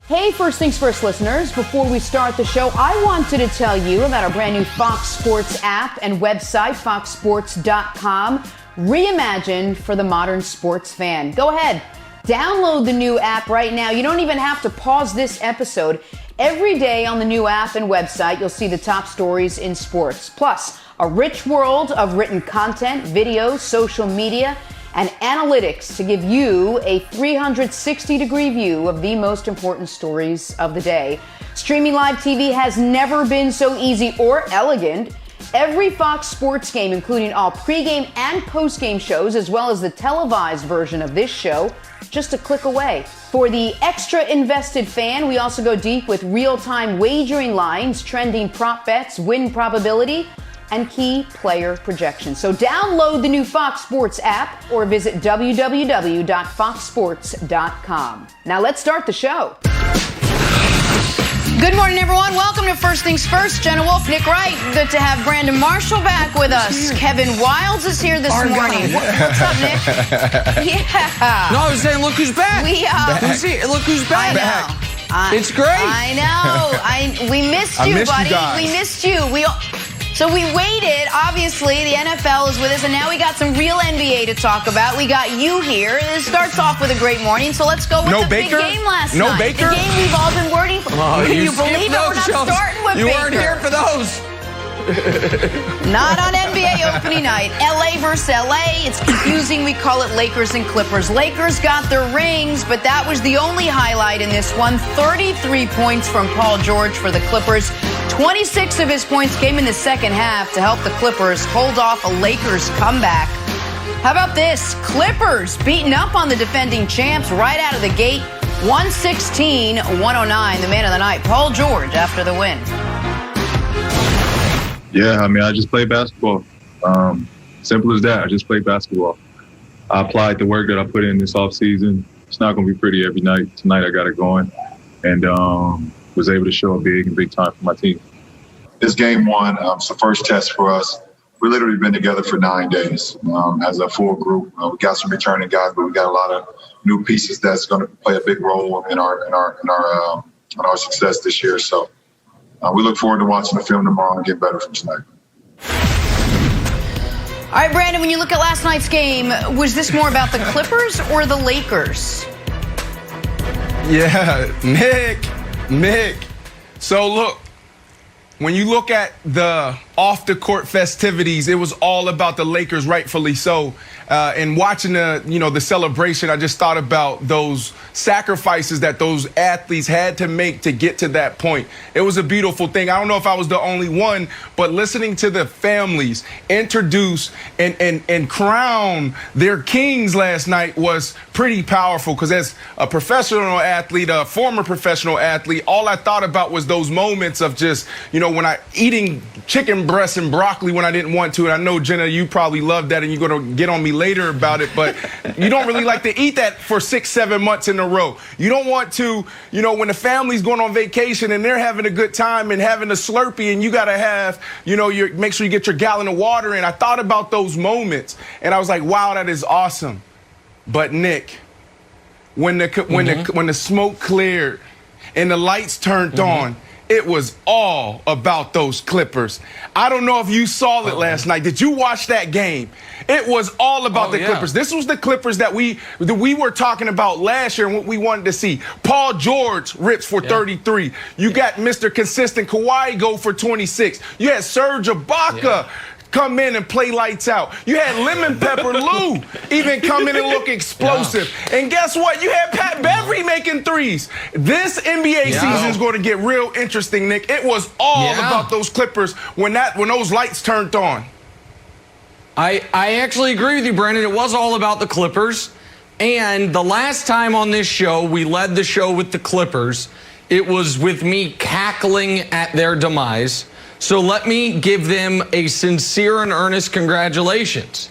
Hey, First Things First listeners, before we start the show, I wanted to tell you about our brand new Fox Sports app and website, foxsports.com, reimagined for the modern sports fan. Go ahead, download the new app right now. You don't even have to pause this episode. Every day on the new app and website, you'll see the top stories in sports, plus a rich world of written content, videos, social media, and analytics to give you a 360-degree view of the most important stories of the day. Streaming live TV has never been so easy or elegant. Every Fox Sports game, including all pregame and postgame shows, as well as the televised version of this show, just a click away. For the extra invested fan, we also go deep with real-time wagering lines, trending prop bets, win probability, and key player projections. So download the new Fox Sports app or visit www.foxsports.com. Now let's start the show. Good morning, everyone. Welcome to First Things First. Jenna Wolfe, Nick Wright. Good to have Brandon Marshall back with us. Kevin Wilds is here this morning. What's up, Nick? Yeah. No, I was saying, look who's back. Look who's back. It's great. I know. We missed you, buddy. We missed you. So we waited. Obviously, the NFL is with us, and now we got some real NBA to talk about. We got you here. It starts off with a great morning, so let's go with the big game last night. No Baker? The game we've all been waiting for. Can you believe it? We're not starting with Baker. You weren't here for those. Not on NBA opening night. LA versus LA. It's confusing. We call it Lakers and Clippers. Lakers got their rings, but that was the only highlight in this one. 33 points from Paul George for the Clippers. 26 of his points came in the second half to help the Clippers hold off a Lakers comeback. How about this? Clippers beating up on the defending champs right out of the gate. 116-109. The man of the night, Paul George, after the win. Yeah, I mean, I just played basketball. Simple as that. I just played basketball. I applied the work that I put in this offseason. It's not going to be pretty every night. Tonight I got it going. And was able to show a big time for my team. This game one, it's the first test for us. We literally been together for 9 days as a full group. We got some returning guys, but we got a lot of new pieces that's going to play a big role in our success this year. So we look forward to watching the film tomorrow and get better from tonight. All right, Brandon, when you look at last night's game, was this more about the Clippers or the Lakers? Yeah, Nick. So look, when you look at the off-the-court festivities, it was all about the Lakers, rightfully so. And watching the celebration, I just thought about those sacrifices that those athletes had to make to get to that point. It was a beautiful thing. I don't know if I was the only one, but listening to the families introduce and crown their kings last night was pretty powerful, because as a professional athlete, a former professional athlete, all I thought about was those moments of just, when I eating chicken breasts and broccoli when I didn't want to. And I know, Jenna, you probably love that, and you're going to get on me later about it, but you don't really like to eat that for 6-7 months in a row. You don't want to, when the family's going on vacation and they're having a good time and having a Slurpee, and you got to have, make sure you get your gallon of water in. I thought about those moments, and I was like, wow, that is awesome. But Nick, when the smoke cleared and the lights turned on, it was all about those Clippers. I don't know if you saw it last night. Did you watch that game? It was all about the Clippers. This was the Clippers that we were talking about last year and what we wanted to see. Paul George rips for 33. You got Mr. Consistent Kawhi go for 26. You had Serge Ibaka come in and play lights out. You had Lemon Pepper Lou even come in and look explosive. And guess what? You had Pat Beverly making threes. This NBA season is going to get real interesting, Nick. It was all about those Clippers when those lights turned on. I actually agree with you, Brandon. It was all about the Clippers. And the last time on this show, we led the show with the Clippers. It was with me cackling at their demise. So let me give them a sincere and earnest congratulations,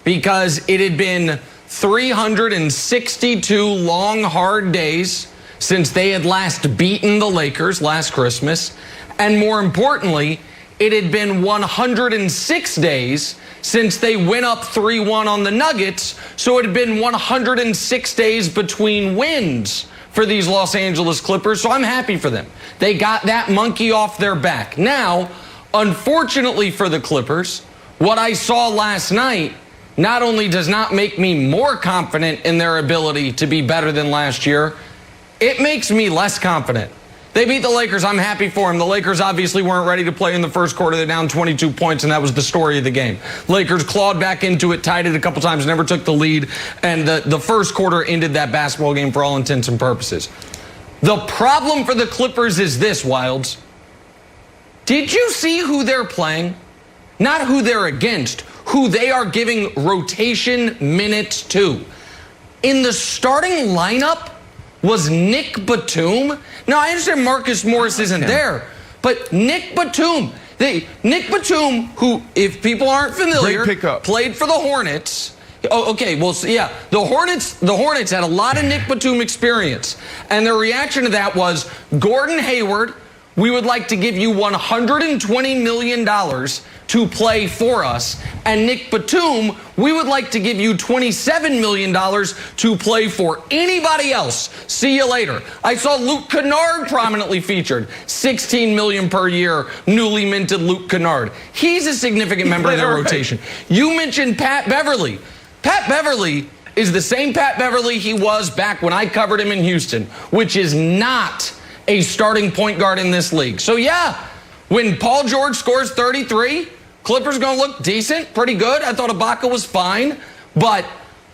because it had been 362 long, hard days since they had last beaten the Lakers last Christmas. And more importantly, it had been 106 days since they went up 3-1 on the Nuggets. So it had been 106 days between wins for these Los Angeles Clippers, so I'm happy for them. They got that monkey off their back. Now, unfortunately for the Clippers, what I saw last night not only does not make me more confident in their ability to be better than last year, it makes me less confident. They beat the Lakers. I'm happy for them. The Lakers obviously weren't ready to play in the first quarter. They're down 22 points, and that was the story of the game. Lakers clawed back into it, tied it a couple times, never took the lead, and the first quarter ended that basketball game for all intents and purposes. The problem for the Clippers is this, Wilds. Did you see who they're playing? Not who they're against, who they are giving rotation minutes to. In the starting lineup was Nick Batum. Now, I understand Marcus Morris isn't there, but Nick Batum, who, if people aren't familiar, played for the Hornets. Oh, okay, well, yeah, the Hornets had a lot of Nick Batum experience, and their reaction to that was, Gordon Hayward, we would like to give you $120 million to play for us. And Nick Batum, we would like to give you $27 million to play for anybody else. See you later. I saw Luke Kennard prominently featured. $16 million per year, newly minted Luke Kennard. He's a significant member of their rotation. You mentioned Pat Beverly. Pat Beverly is the same Pat Beverly he was back when I covered him in Houston, which is not a starting point guard in this league. So yeah, when Paul George scores 33, Clippers gonna look decent, pretty good. I thought Ibaka was fine, but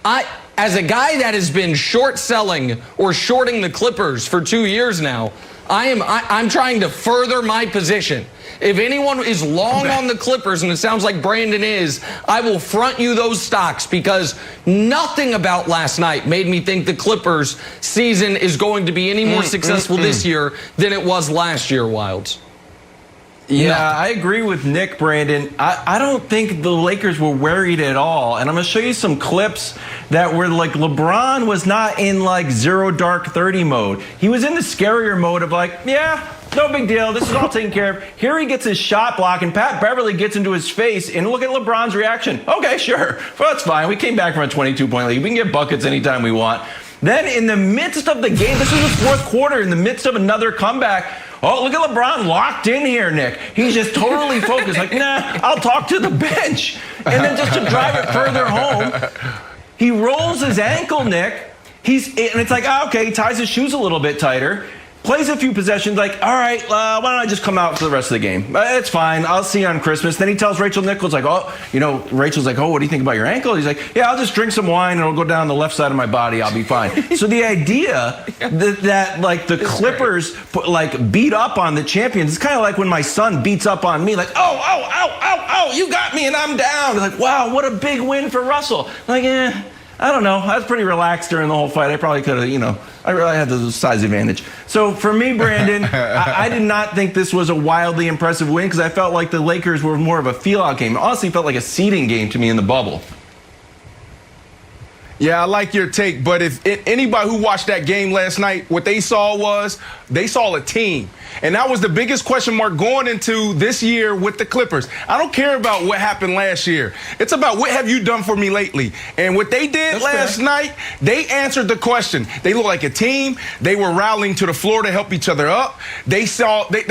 as a guy that has been short selling or shorting the Clippers for 2 years now, I'm trying to further my position. If anyone is long on the Clippers, and it sounds like Brandon is, I will front you those stocks, because nothing about last night made me think the Clippers season is going to be any more successful this year than it was last year, Wilds. Yeah, I agree with Nick, Brandon. I don't think the Lakers were worried at all. And I'm going to show you some clips that were like LeBron was not in like zero dark 30 mode. He was in the scarier mode of like, yeah, no big deal. This is all taken care of. Here he gets his shot block, and Pat Beverly gets into his face, and look at LeBron's reaction. Okay, sure. Well, that's fine. We came back from a 22-point lead. We can get buckets anytime we want. Then in the midst of the game, this is the fourth quarter, in the midst of another comeback, oh, look at LeBron locked in here, Nick. He's just totally focused. Like, nah, I'll talk to the bench. And then just to drive it further home, he rolls his ankle, Nick. And it's like, okay, he ties his shoes a little bit tighter. Plays a few possessions, like, all right, why don't I just come out for the rest of the game? It's fine. I'll see you on Christmas. Then he tells Rachel Nichols, like, Rachel's like, oh, what do you think about your ankle? He's like, yeah, I'll just drink some wine and it'll go down the left side of my body. I'll be fine. So the idea that like, the Clippers, beat up on the champions, it's kind of like when my son beats up on me, like, oh, you got me and I'm down. Like, wow, what a big win for Russell. Like, I don't know. I was pretty relaxed during the whole fight. I probably could have, I really had the size advantage. So for me, Brandon, I did not think this was a wildly impressive win, because I felt like the Lakers were more of a feel-out game. It honestly felt like a seeding game to me in the bubble. Yeah, I like your take, but if anybody who watched that game last night, what they saw was they saw a team. And that was the biggest question mark going into this year with the Clippers. I don't care about what happened last year. It's about what have you done for me lately. And what they did last night, they answered the question. They looked like a team. They were rallying to the floor to help each other up. They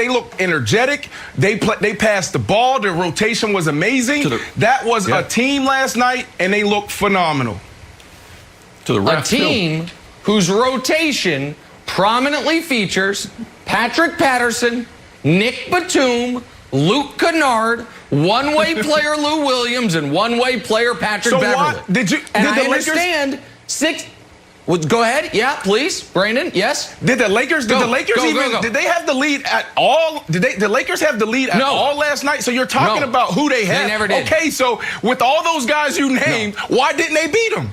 looked energetic. They passed the ball. Their rotation was amazing. That was a team last night, and they looked phenomenal. A team whose rotation prominently features Patrick Patterson, Nick Batum, Luke Kennard, one-way player Lou Williams, and one-way player Patrick Beverly. I understand go ahead. Yeah, please. Brandon, yes? Did the Lakers did they have the lead at all? The Lakers have the lead at all last night? So you're talking about who they had. They never did. Okay, so with all those guys you named, why didn't they beat them?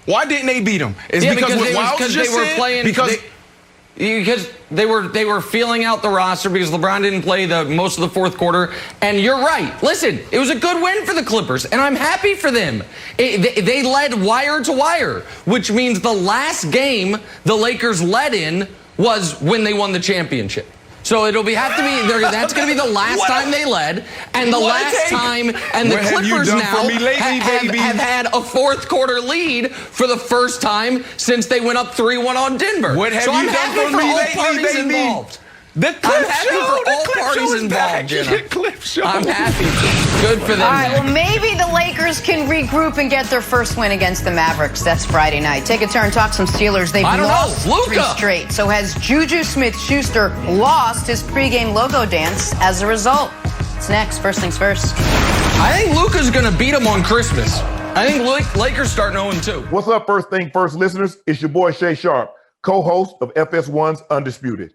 Why didn't they beat them? It's because they were feeling out the roster, because LeBron didn't play most of the fourth quarter. And you're right. Listen, it was a good win for the Clippers, and I'm happy for them. They led wire to wire, which means the last game the Lakers led in was when they won the championship. So it'll have to be. That's going to be the last time they led, and the last time. And the Clippers now have had a fourth quarter lead for the first time since they went up 3-1 on Denver. What have you done for me lately, baby? Involved. The clip show. For all parties involved, Jenna. The clip show. I'm happy. Good for them. All right, well, maybe the Lakers can regroup and get their first win against the Mavericks. That's Friday night. Take a turn, talk some Steelers. They've lost 3 straight. So has JuJu Smith-Schuster lost his pregame logo dance as a result? It's next. First things first. I think Luka's going to beat him on Christmas. I think Lakers start 0-2. What's up, First Thing First listeners? It's your boy Shay Sharp, co-host of FS1's Undisputed.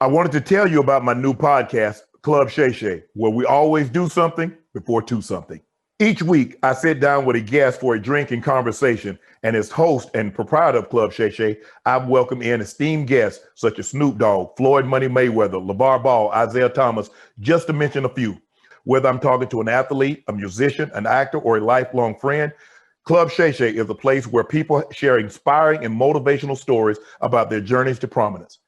I wanted to tell you about my new podcast, Club Shay Shay, where we always do something before 2 something. Each week, I sit down with a guest for a drink and conversation, and as host and proprietor of Club Shay Shay, I've welcomed in esteemed guests such as Snoop Dogg, Floyd Money Mayweather, LeVar Ball, Isaiah Thomas, just to mention a few. Whether I'm talking to an athlete, a musician, an actor, or a lifelong friend, Club Shay Shay is a place where people share inspiring and motivational stories about their journeys to prominence.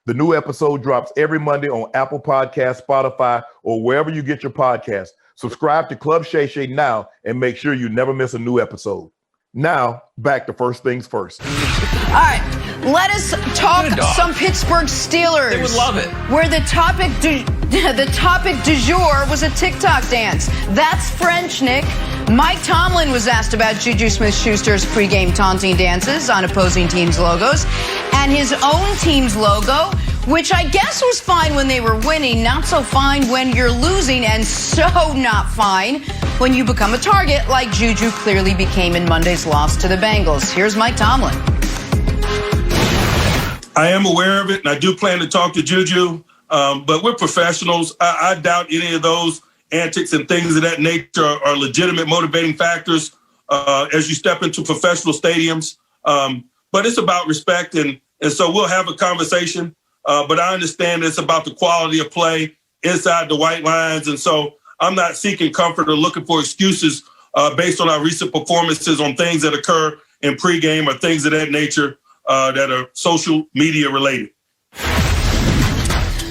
The new episode drops every Monday on Apple Podcasts, Spotify, or wherever you get your podcasts. Subscribe to Club Shay Shay now and make sure you never miss a new episode. Now, back to First Things First. All right, let us talk some Pittsburgh Steelers. They would love it. Where the topic du jour was a TikTok dance. That's French, Nick. Mike Tomlin was asked about JuJu Smith-Schuster's pregame taunting dances on opposing teams' logos and his own team's logo, which I guess was fine when they were winning, not so fine when you're losing, and so not fine when you become a target like JuJu clearly became in Monday's loss to the Bengals. Here's Mike Tomlin. I am aware of it, and I do plan to talk to JuJu, but we're professionals. I doubt any of those antics and things of that nature are legitimate motivating factors as you step into professional stadiums. But it's about respect, and so we'll have a conversation. But I understand it's about the quality of play inside the white lines, and so I'm not seeking comfort or looking for excuses based on our recent performances on things that occur in pregame or things of that nature that are social media related.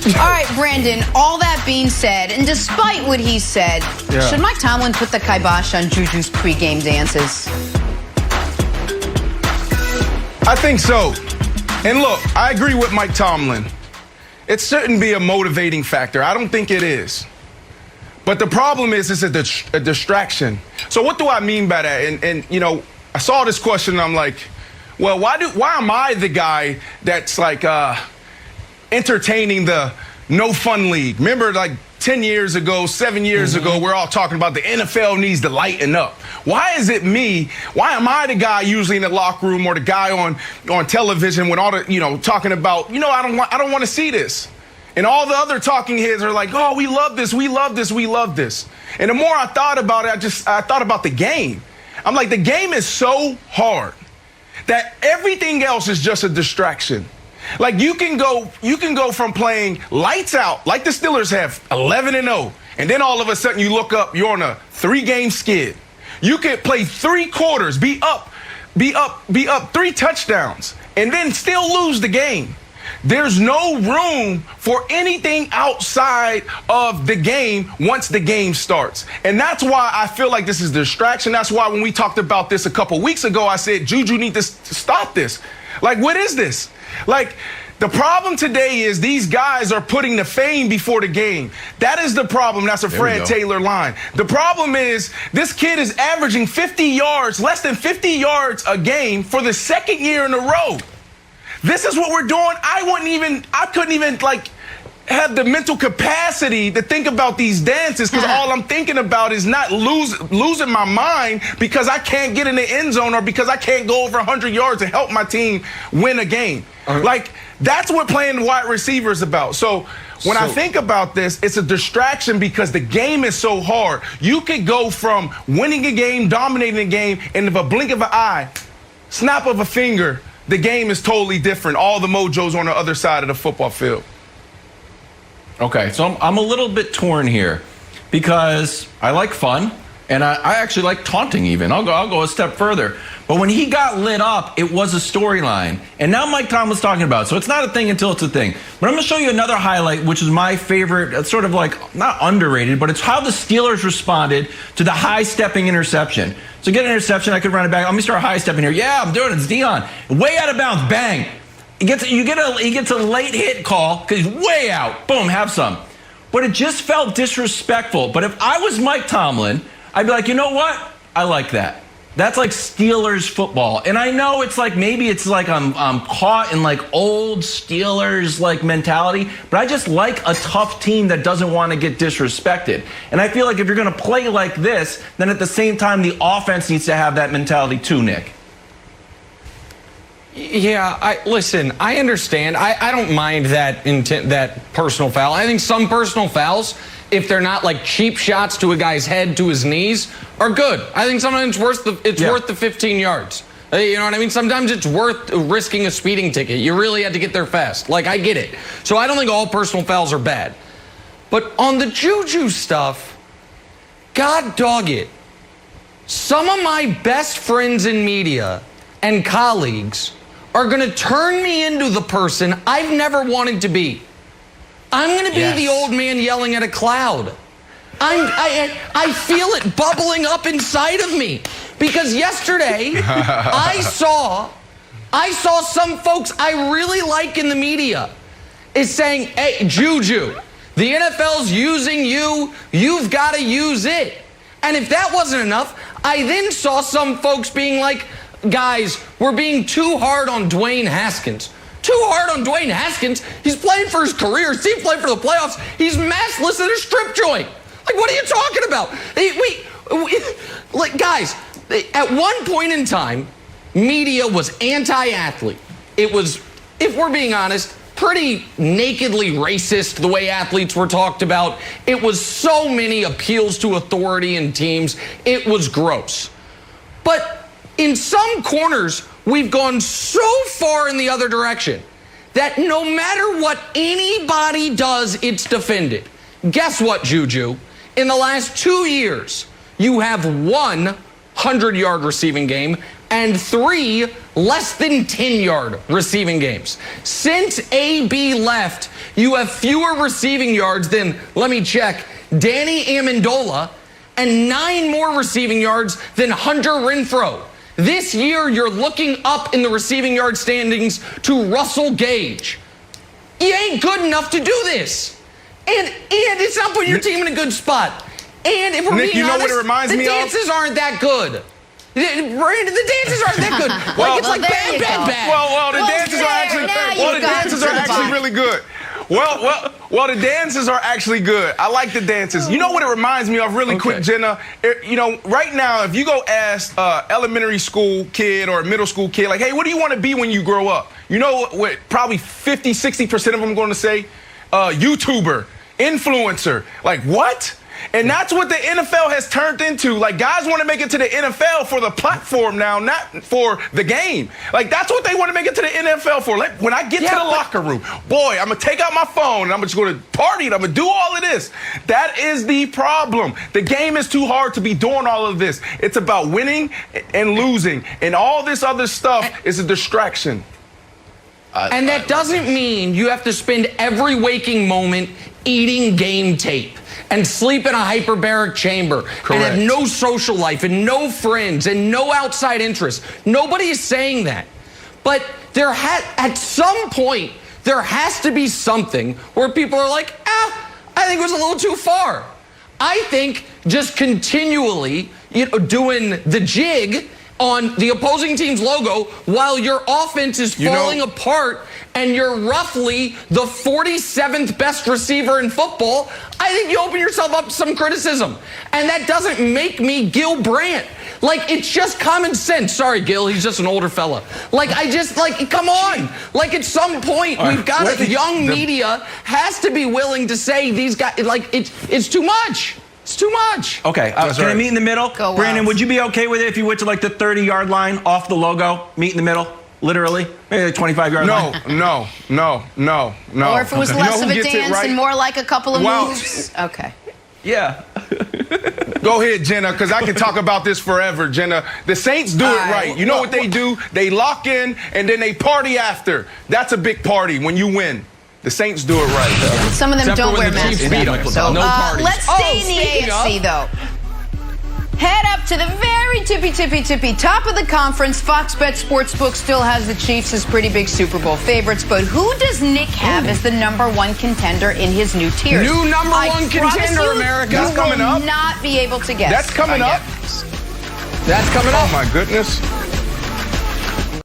All right, Brandon, all that being said, and despite what he said, should Mike Tomlin put the kibosh on JuJu's pregame dances? I think so. And look, I agree with Mike Tomlin. It shouldn't be a motivating factor. I don't think it is. But the problem is it's a distraction. So what do I mean by that? And you know, I saw this question and I'm like, well, why am I the guy that's like entertaining the no fun league? Remember, like 10 years ago, 7 years ago, we're all talking about the NFL needs to lighten up. Why is it me? Why am I the guy usually in the locker room or the guy on television when all the, talking about, I don't want to see this. And all the other talking heads are like, oh, we love this, we love this, we love this. And the more I thought about it, I thought about the game. I'm like, the game is so hard that everything else is just a distraction. Like you can go from playing lights out, like the Steelers have 11-0, and then all of a sudden you look up, you're on a 3-game skid. You could play 3 quarters, be up 3 touchdowns, and then still lose the game. There's no room for anything outside of the game once the game starts. And that's why I feel like this is a distraction. That's why when we talked about this a couple weeks ago, I said, JuJu need to stop this. Like, what is this? Like, the problem today is these guys are putting the fame before the game. That is the problem. That's a Fred Taylor line. The problem is this kid is averaging 50 yards, less than 50 yards a game for the second year in a row. This is what we're doing. I couldn't even like have the mental capacity to think about these dances because all I'm thinking about is not losing my mind because I can't get in the end zone or because I can't go over 100 yards to help my team win a game. Like, that's what playing wide receiver is about. So when I think about this, it's a distraction because the game is so hard. You could go from winning a game, dominating a game, and in a blink of an eye, snap of a finger, the game is totally different. All the mojo's on the other side of the football field. Okay, so I'm a little bit torn here because I like fun. And I actually like taunting even. I'll go a step further. But when he got lit up, it was a storyline. And now Mike Tomlin's talking about it. So it's not a thing until it's a thing. But I'm going to show you another highlight, which is my favorite. It's sort of like, not underrated, but it's how the Steelers responded to the high-stepping interception. So get an interception, I could run it back. Let me start high-stepping here. Yeah, I'm doing it. It's Dion. Way out of bounds. Bang. He gets a late hit call because he's way out. Boom, have some. But it just felt disrespectful. But if I was Mike Tomlin, I'd be like, you know what? I like that. That's like Steelers football. And I know it's like, maybe it's like I'm caught in like old Steelers like mentality, but I just like a tough team that doesn't want to get disrespected. And I feel like if you're going to play like this, then at the same time, the offense needs to have that mentality too, Nick. Yeah, listen, I understand. I don't mind that personal foul. I think some personal fouls, if they're not like cheap shots to a guy's head, to his knees, are good. I think sometimes worth the 15 yards. You know what I mean? Sometimes it's worth risking a speeding ticket. You really had to get there fast. Like, I get it. So I don't think all personal fouls are bad. But on the JuJu stuff, God dog it. Some of my best friends in media and colleagues are going to turn me into the person I've never wanted to be. I'm going to be the old man yelling at a cloud. I feel it bubbling up inside of me because yesterday I saw some folks I really like in the media is saying, hey, JuJu, the NFL's using you. You've got to use it. And if that wasn't enough, I then saw some folks being like, guys, we're being too hard on Dwayne Haskins. Too hard on Dwayne Haskins. He's playing for his career. His team playing for the playoffs. He's maskless at a strip joint. Like, what are you talking about? Like, guys, at one point in time, media was anti-athlete. It was, if we're being honest, pretty nakedly racist the way athletes were talked about. It was so many appeals to authority and teams. It was gross. But in some corners, we've gone so far in the other direction that no matter what anybody does, it's defended. Guess what, JuJu? In the last 2 years, you have 1 100-yard receiving game and 3 less than 10-yard receiving games. Since AB left, you have fewer receiving yards than, let me check, Danny Amendola, and 9 more receiving yards than Hunter Renfrow. This year, you're looking up in the receiving yard standings to Russell Gage. You ain't good enough to do this. And it's not putting your team in a good spot. And if we're Nick, being you know honest, what it reminds me of? the dances aren't that good. Brandon, the dances aren't that good. Like, it's like bad. Well, the dances are actually really good. Well, the dances are actually good. I like the dances. You know what it reminds me of really quick, Jenna? Right now, if you go ask elementary school kid or a middle school kid, like, hey, what do you want to be when you grow up? You know what probably 50, 60% of them are going to say? YouTuber, influencer. Like, what? And that's what the NFL has turned into. Like, guys want to make it to the NFL for the platform now, not for the game. Like, that's what they want to make it to the NFL for. When I get to the locker room, boy, I'm going to take out my phone and I'm just going to party and I'm going to do all of this. That is the problem. The game is too hard to be doing all of this. It's about winning and losing. And all this other stuff is a distraction. And that doesn't mean you have to spend every waking moment eating game tape and sleep in a hyperbaric chamber and have no social life and no friends and no outside interests. Nobody is saying that. But at some point, there has to be something where people are like, I think it was a little too far. I think just continually doing the jig on the opposing team's logo while your offense is falling apart and you're roughly the 47th best receiver in football, I think you open yourself up to some criticism. And that doesn't make me Gil Brandt. Like, it's just common sense. Sorry, Gil, he's just an older fella. Like, come on. Like, at some point, we've got young media has to be willing to say these guys, like, it's too much. It's too much. Okay, can I meet in the middle? Go Brandon, Wild. would you be okay with it if you went to like the 30-yard line off the logo? Meet in the middle, literally? Maybe the 25-yard line? No. Or if it was less of a dance and more like a couple of moves. Okay. Yeah. Go ahead, Jenna, because I can talk about this forever, Jenna. The Saints do it right. You know what they do? They lock in, and then they party after. That's a big party when you win. The Saints do it right. Some of them Except don't for wear when the masks. Chiefs beat them. So no parties. Let's stay in the AFC, though. Head up to the very tippy top of the conference. Fox Bet Sportsbook still has the Chiefs as pretty big Super Bowl favorites, but who does Nick have as the #1 contender in his new tiers? New #1 contender, America. That's coming up. Not be able to guess. That's coming up. That's coming up. Oh, my goodness.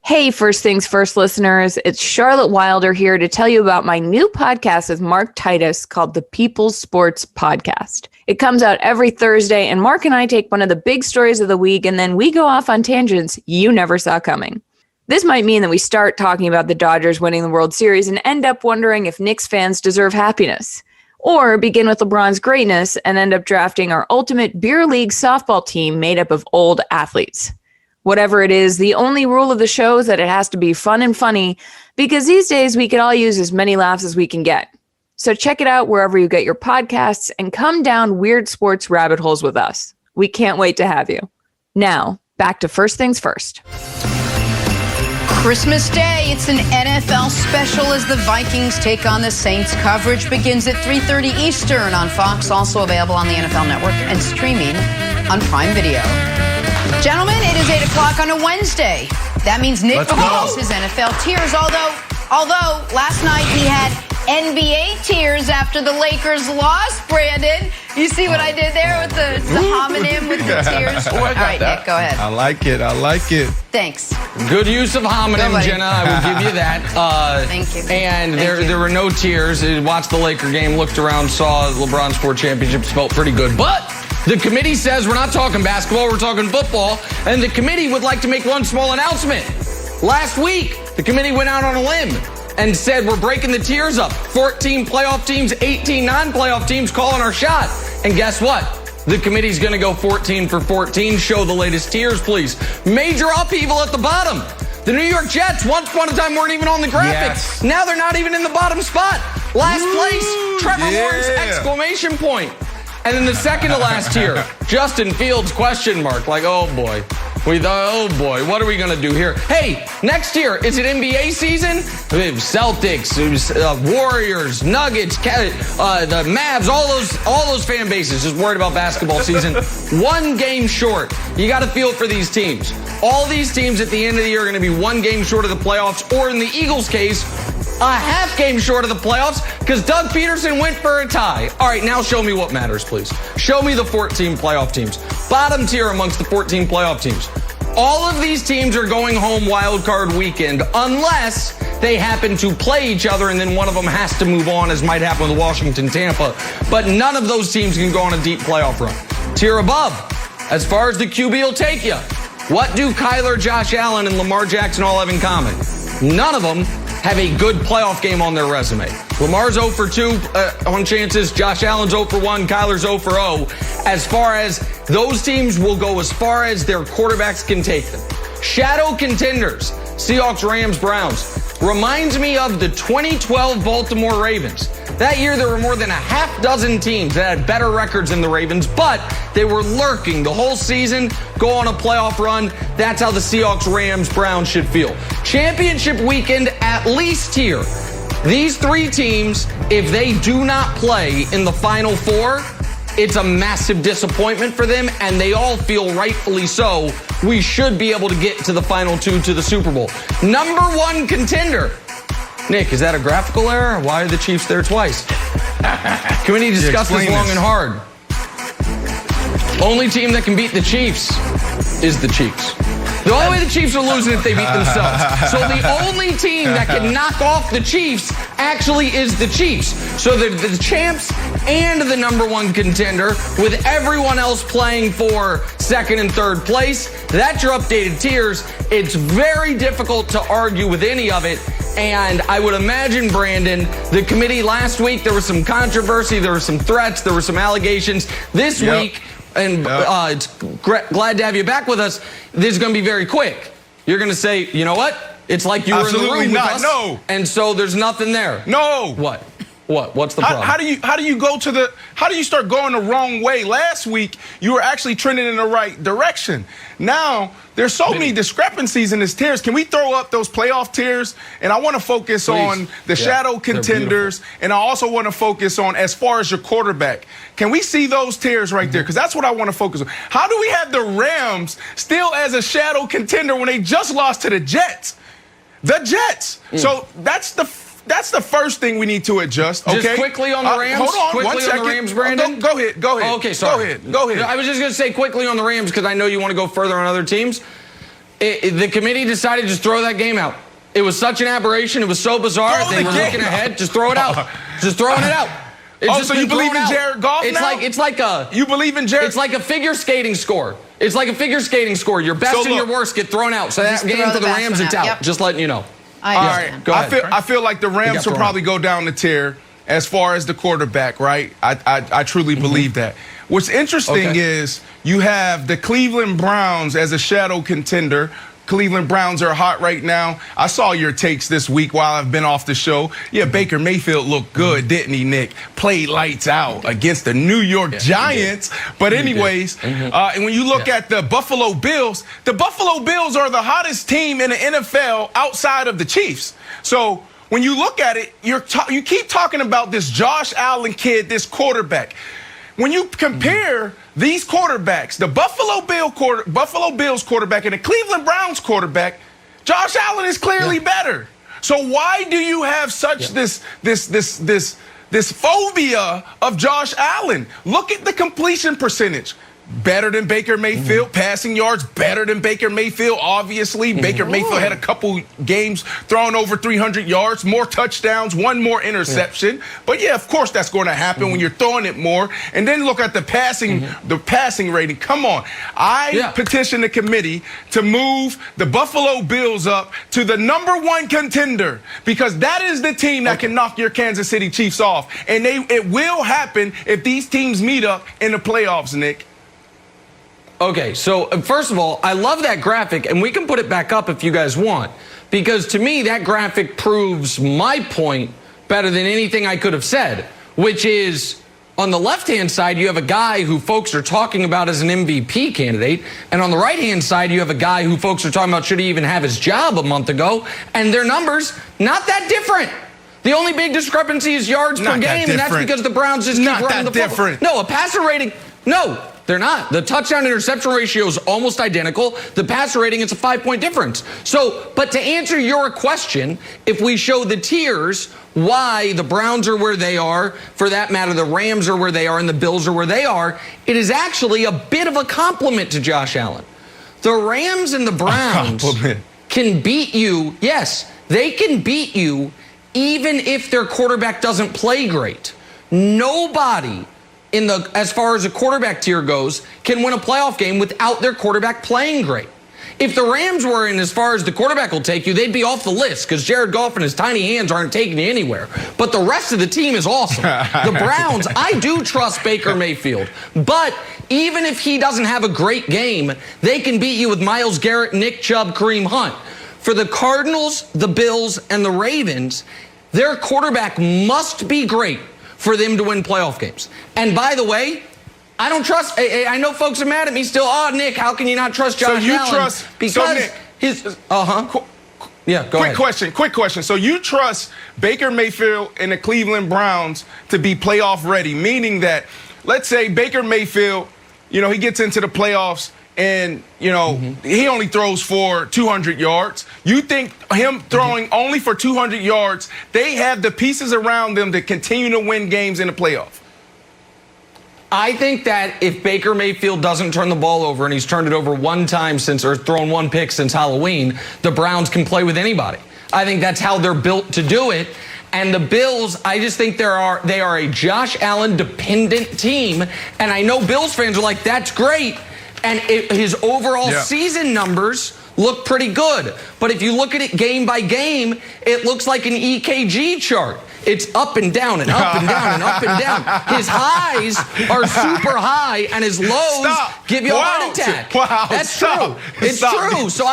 Hey, First Things First listeners, it's Charlotte Wilder here to tell you about my new podcast with Mark Titus called the People's Sports Podcast. It comes out every Thursday, and Mark and I take one of the big stories of the week, and then we go off on tangents you never saw coming. This might mean that we start talking about the Dodgers winning the World Series and end up wondering if Knicks fans deserve happiness. Or begin with LeBron's greatness and end up drafting our ultimate beer league softball team made up of old athletes. Whatever it is, the only rule of the show is that it has to be fun and funny, because these days we could all use as many laughs as we can get. So check it out wherever you get your podcasts and come down weird sports rabbit holes with us. We can't wait to have you. Now, back to First Things First. Christmas Day, it's an NFL special as the Vikings take on the Saints. Coverage begins at 3:30 Eastern on Fox, also available on the NFL Network and streaming on Prime Video. Gentlemen, it is 8 o'clock on a Wednesday. That means Nick has his NFL tiers, although last night he had NBA tiers after the Lakers lost, Brandon. You see what I did there with the homonym with the tears? All right, Nick, go ahead. I like it. Thanks. Good use of homonym, Jenna. I will give you that. Thank you. And there were no tears. Watched the Laker game, looked around, saw LeBron's 4 championships, felt pretty good. But the committee says we're not talking basketball, we're talking football. And the committee would like to make one small announcement. Last week, the committee went out on a limb and said we're breaking the tiers up. 14 playoff teams, 18 non-playoff teams calling our shot. And guess what? The committee's going to go 14 for 14. Show the latest tiers, please. Major upheaval at the bottom. The New York Jets, once upon a time, weren't even on the graphics. Yes. Now they're not even in the bottom spot. Last place, Trevor Lawrence, exclamation point. And then the second to last tier, Justin Fields, question mark. Like, oh boy. Oh boy, what are we going to do here? Hey, next year, is it NBA season? Celtics, Warriors, Nuggets, the Mavs, all those fan bases just worried about basketball season. One game short. You got to feel for these teams. All these teams at the end of the year are going to be one game short of the playoffs, or in the Eagles' case, a half game short of the playoffs, because Doug Peterson went for a tie. All right, now show me what matters, please. Show me the 14 playoff teams. Bottom tier amongst the 14 playoff teams. All of these teams are going home wild card weekend unless they happen to play each other and then one of them has to move on, as might happen with Washington, Tampa. But none of those teams can go on a deep playoff run. Tier above, as far as the QB will take you, what do Kyler, Josh Allen, and Lamar Jackson all have in common? None of them have a good playoff game on their resume. Lamar's 0 for 2 on chances. Josh Allen's 0 for 1. Kyler's 0 for 0. As far as those teams will go as far as their quarterbacks can take them. Shadow contenders, Seahawks, Rams, Browns. Reminds me of the 2012 Baltimore Ravens. That year, there were more than a half dozen teams that had better records than the Ravens, but they were lurking the whole season, go on a playoff run. That's how the Seahawks, Rams, Browns should feel. Championship weekend, at least here. These 3 teams, if they do not play in the Final Four, it's a massive disappointment for them, and they all feel rightfully so. We should be able to get to the Final 2 to the Super Bowl. #1 contender. Nick, is that a graphical error? Why are the Chiefs there twice? Can we discuss this long and hard? Only team that can beat the Chiefs is the Chiefs. The only way the Chiefs are losing if they beat themselves. So the only team that can knock off the Chiefs actually is the Chiefs. So the champs and the #1 contender, with everyone else playing for 2nd and 3rd place. That's your updated tiers. It's very difficult to argue with any of it. And I would imagine, Brandon, the committee last week, there was some controversy, there were some threats, there were some allegations. This week, and it's glad to have you back with us, this is going to be very quick. You're going to say, you know what? It's like you were in the room with us. No. And so there's nothing there. No. What? What? What's the problem? How do you start going the wrong way? Last week you were actually trending in the right direction. Now there's so many discrepancies in this tiers. Can we throw up those playoff tiers? And I want to focus on the shadow contenders, and I also want to focus on as far as your quarterback. Can we see those tiers right there? Because that's what I want to focus on. How do we have the Rams still as a shadow contender when they just lost to the Jets? The Jets. So that's the first thing we need to adjust. Okay. Just quickly on the Rams. Hold on, quickly 1 second. on the Rams, Brandon. Go ahead. Oh, okay, sorry. Go ahead. I was just going to say quickly on the Rams because I know you want to go further on other teams. The committee decided to just throw that game out. It was such an aberration. It was so bizarre. They were looking ahead. Just throw it out. Just throwing it out. So you believe in Jared Goff now? You believe in Jared? It's like a figure skating score. It's like a figure skating score. Your best and your worst get thrown out. So that game for the Rams, it's out. Yep. Just letting you know. All right. Go ahead. I feel like the Rams will probably go down the tier as far as the quarterback, right? I truly believe that. What's interesting is you have the Cleveland Browns as a shadow contender. Cleveland Browns are hot right now. I saw your takes this week while I've been off the show. Yeah, Baker Mayfield looked good, didn't he, Nick? Played lights out against the New York Giants. But anyways, and when you look at the Buffalo Bills are the hottest team in the NFL outside of the Chiefs. So when you look at it, you keep talking about this Josh Allen kid, this quarterback. When you compare these quarterbacks, the Buffalo Bills quarterback and the Cleveland Browns quarterback, Josh Allen is clearly better. So why do you have such this phobia of Josh Allen? Look at the completion percentage. Better than Baker Mayfield. Passing yards better than Baker Mayfield, obviously. Baker Mayfield had a couple games throwing over 300 yards, more touchdowns, one more interception. But yeah, of course that's going to happen when you're throwing it more. And then look at the passing rating. Come on. I petitioned the committee to move the Buffalo Bills up to the #1 contender because that is the team that can knock your Kansas City Chiefs off. And it will happen if these teams meet up in the playoffs, Nick. Okay, so first of all, I love that graphic, and we can put it back up if you guys want, because to me, that graphic proves my point better than anything I could have said, which is on the left-hand side, you have a guy who folks are talking about as an MVP candidate, and on the right-hand side, you have a guy who folks are talking about should he even have his job a month ago, and their numbers, not that different. The only big discrepancy is yards per game, and that's because the Browns just keep running the football. No, a passer rating, no. They're not. The touchdown-interception ratio is almost identical. The passer rating, it's a 5-point difference. So, but to answer your question, if we show the tiers, why the Browns are where they are, for that matter, the Rams are where they are, and the Bills are where they are, it is actually a bit of a compliment to Josh Allen. The Rams and the Browns can beat you. Yes, they can beat you even if their quarterback doesn't play great. Nobody as far as a quarterback tier goes, can win a playoff game without their quarterback playing great. If the Rams were in as far as the quarterback will take you, they'd be off the list because Jared Goff and his tiny hands aren't taking you anywhere. But the rest of the team is awesome. The Browns, I do trust Baker Mayfield. But even if he doesn't have a great game, they can beat you with Myles Garrett, Nick Chubb, Kareem Hunt. For the Cardinals, the Bills, and the Ravens, their quarterback must be great for them to win playoff games. And by the way, I don't trust. I know folks are mad at me still. Oh, Nick, how can you not trust Josh Allen? So you trust because Nick, his Yeah, go ahead. Quick question. So you trust Baker Mayfield and the Cleveland Browns to be playoff ready, meaning that, let's say Baker Mayfield, he gets into the playoffs and, he only throws for 200 yards. You think him throwing only for 200 yards, they have the pieces around them to continue to win games in the playoff? I think that if Baker Mayfield doesn't turn the ball over, and he's turned it over one time or thrown one pick since Halloween, the Browns can play with anybody. I think that's how they're built to do it. And the Bills, I just think they are a Josh Allen dependent team. And I know Bills fans are like, that's great. And his overall season numbers look pretty good. But if you look at it game by game, it looks like an EKG chart. It's up and down and up and down and up and down. His highs are super high and his lows give you a heart attack. Wow. That's true. It's true. So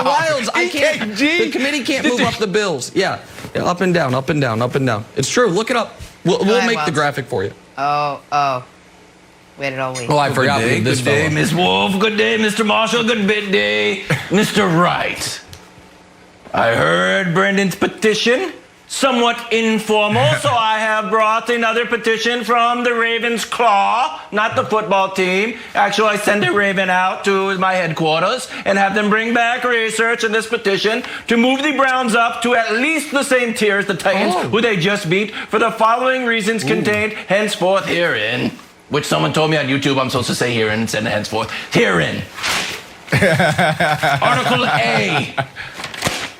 Wilds, I can't. The committee can't move up the Bills. Yeah. Yeah, up and down, up and down, up and down. It's true. Look it up. We'll make the graphic for you. Oh. Waited all week. Oh, I forgot. Good day, Miss Wolfe. Good day, Mr. Marshall. Good day, Mr. Wright. I heard Brendan's petition. Somewhat informal, so I have brought another petition from the Ravens' Claw, not the football team. Actually, I send a Raven out to my headquarters and have them bring back research in this petition to move the Browns up to at least the same tier as the Titans, who they just beat, for the following reasons contained henceforth herein. Which someone told me on YouTube I'm supposed to say herein instead of henceforth. Herein. Article A.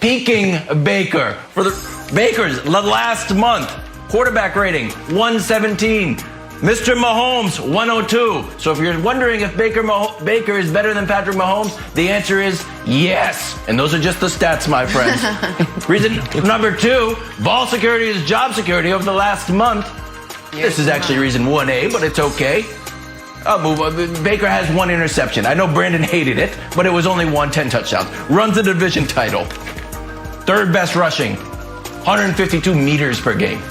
Peaking Baker. For the Baker's the last month, quarterback rating 117. Mr. Mahomes 102. So if you're wondering if Baker is better than Patrick Mahomes, the answer is yes. And those are just the stats, my friends. Reason number 2, ball security is job security over the last month. This is actually reason 1A, but it's okay. I'll move on. Baker has 1 interception. I know Brandon hated it, but it was only 10 touchdowns. Runs the division title. 3rd best rushing. 152 meters per game.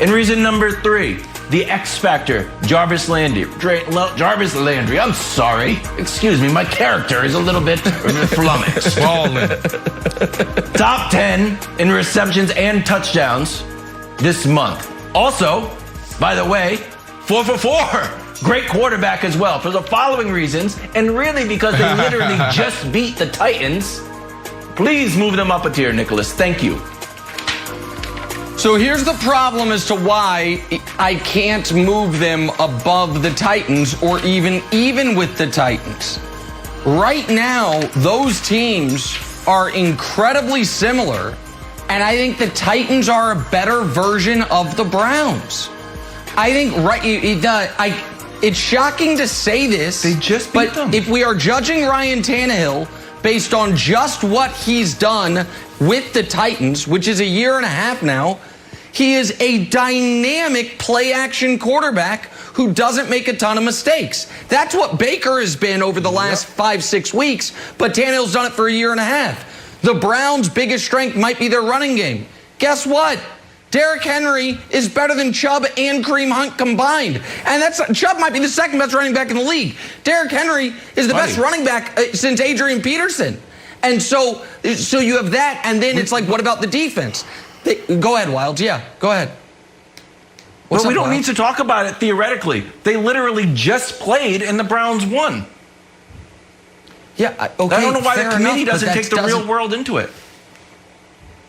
And reason number 3, the X factor, Jarvis Landry. I'm sorry. Excuse me, my character is a little bit flummoxed. Top 10 in receptions and touchdowns this month. Also, by the way, 4 for 4. Great quarterback as well. For the following reasons, and really because they literally just beat the Titans, please move them up a tier, Nicholas. Thank you. So here's the problem as to why I can't move them above the Titans or even with the Titans. Right now, those teams are incredibly similar, and I think the Titans are a better version of the Browns. I think it's shocking to say this, they just beat them. If we are judging Ryan Tannehill based on just what he's done with the Titans, which is a year and a half now, he is a dynamic play-action quarterback who doesn't make a ton of mistakes. That's what Baker has been over the last 5-6 weeks, but Tannehill's done it for a year and a half. The Browns' biggest strength might be their running game. Guess what? Derrick Henry is better than Chubb and Kareem Hunt combined. And Chubb might be the 2nd best running back in the league. Derrick Henry is the best running back since Adrian Peterson. And so you have that, and then it's like, what about the defense? Go ahead, Wilds. Yeah, go ahead. But we don't need to talk about it theoretically. They literally just played and the Browns won. Yeah, okay. I don't know why the committee doesn't take the real world into it.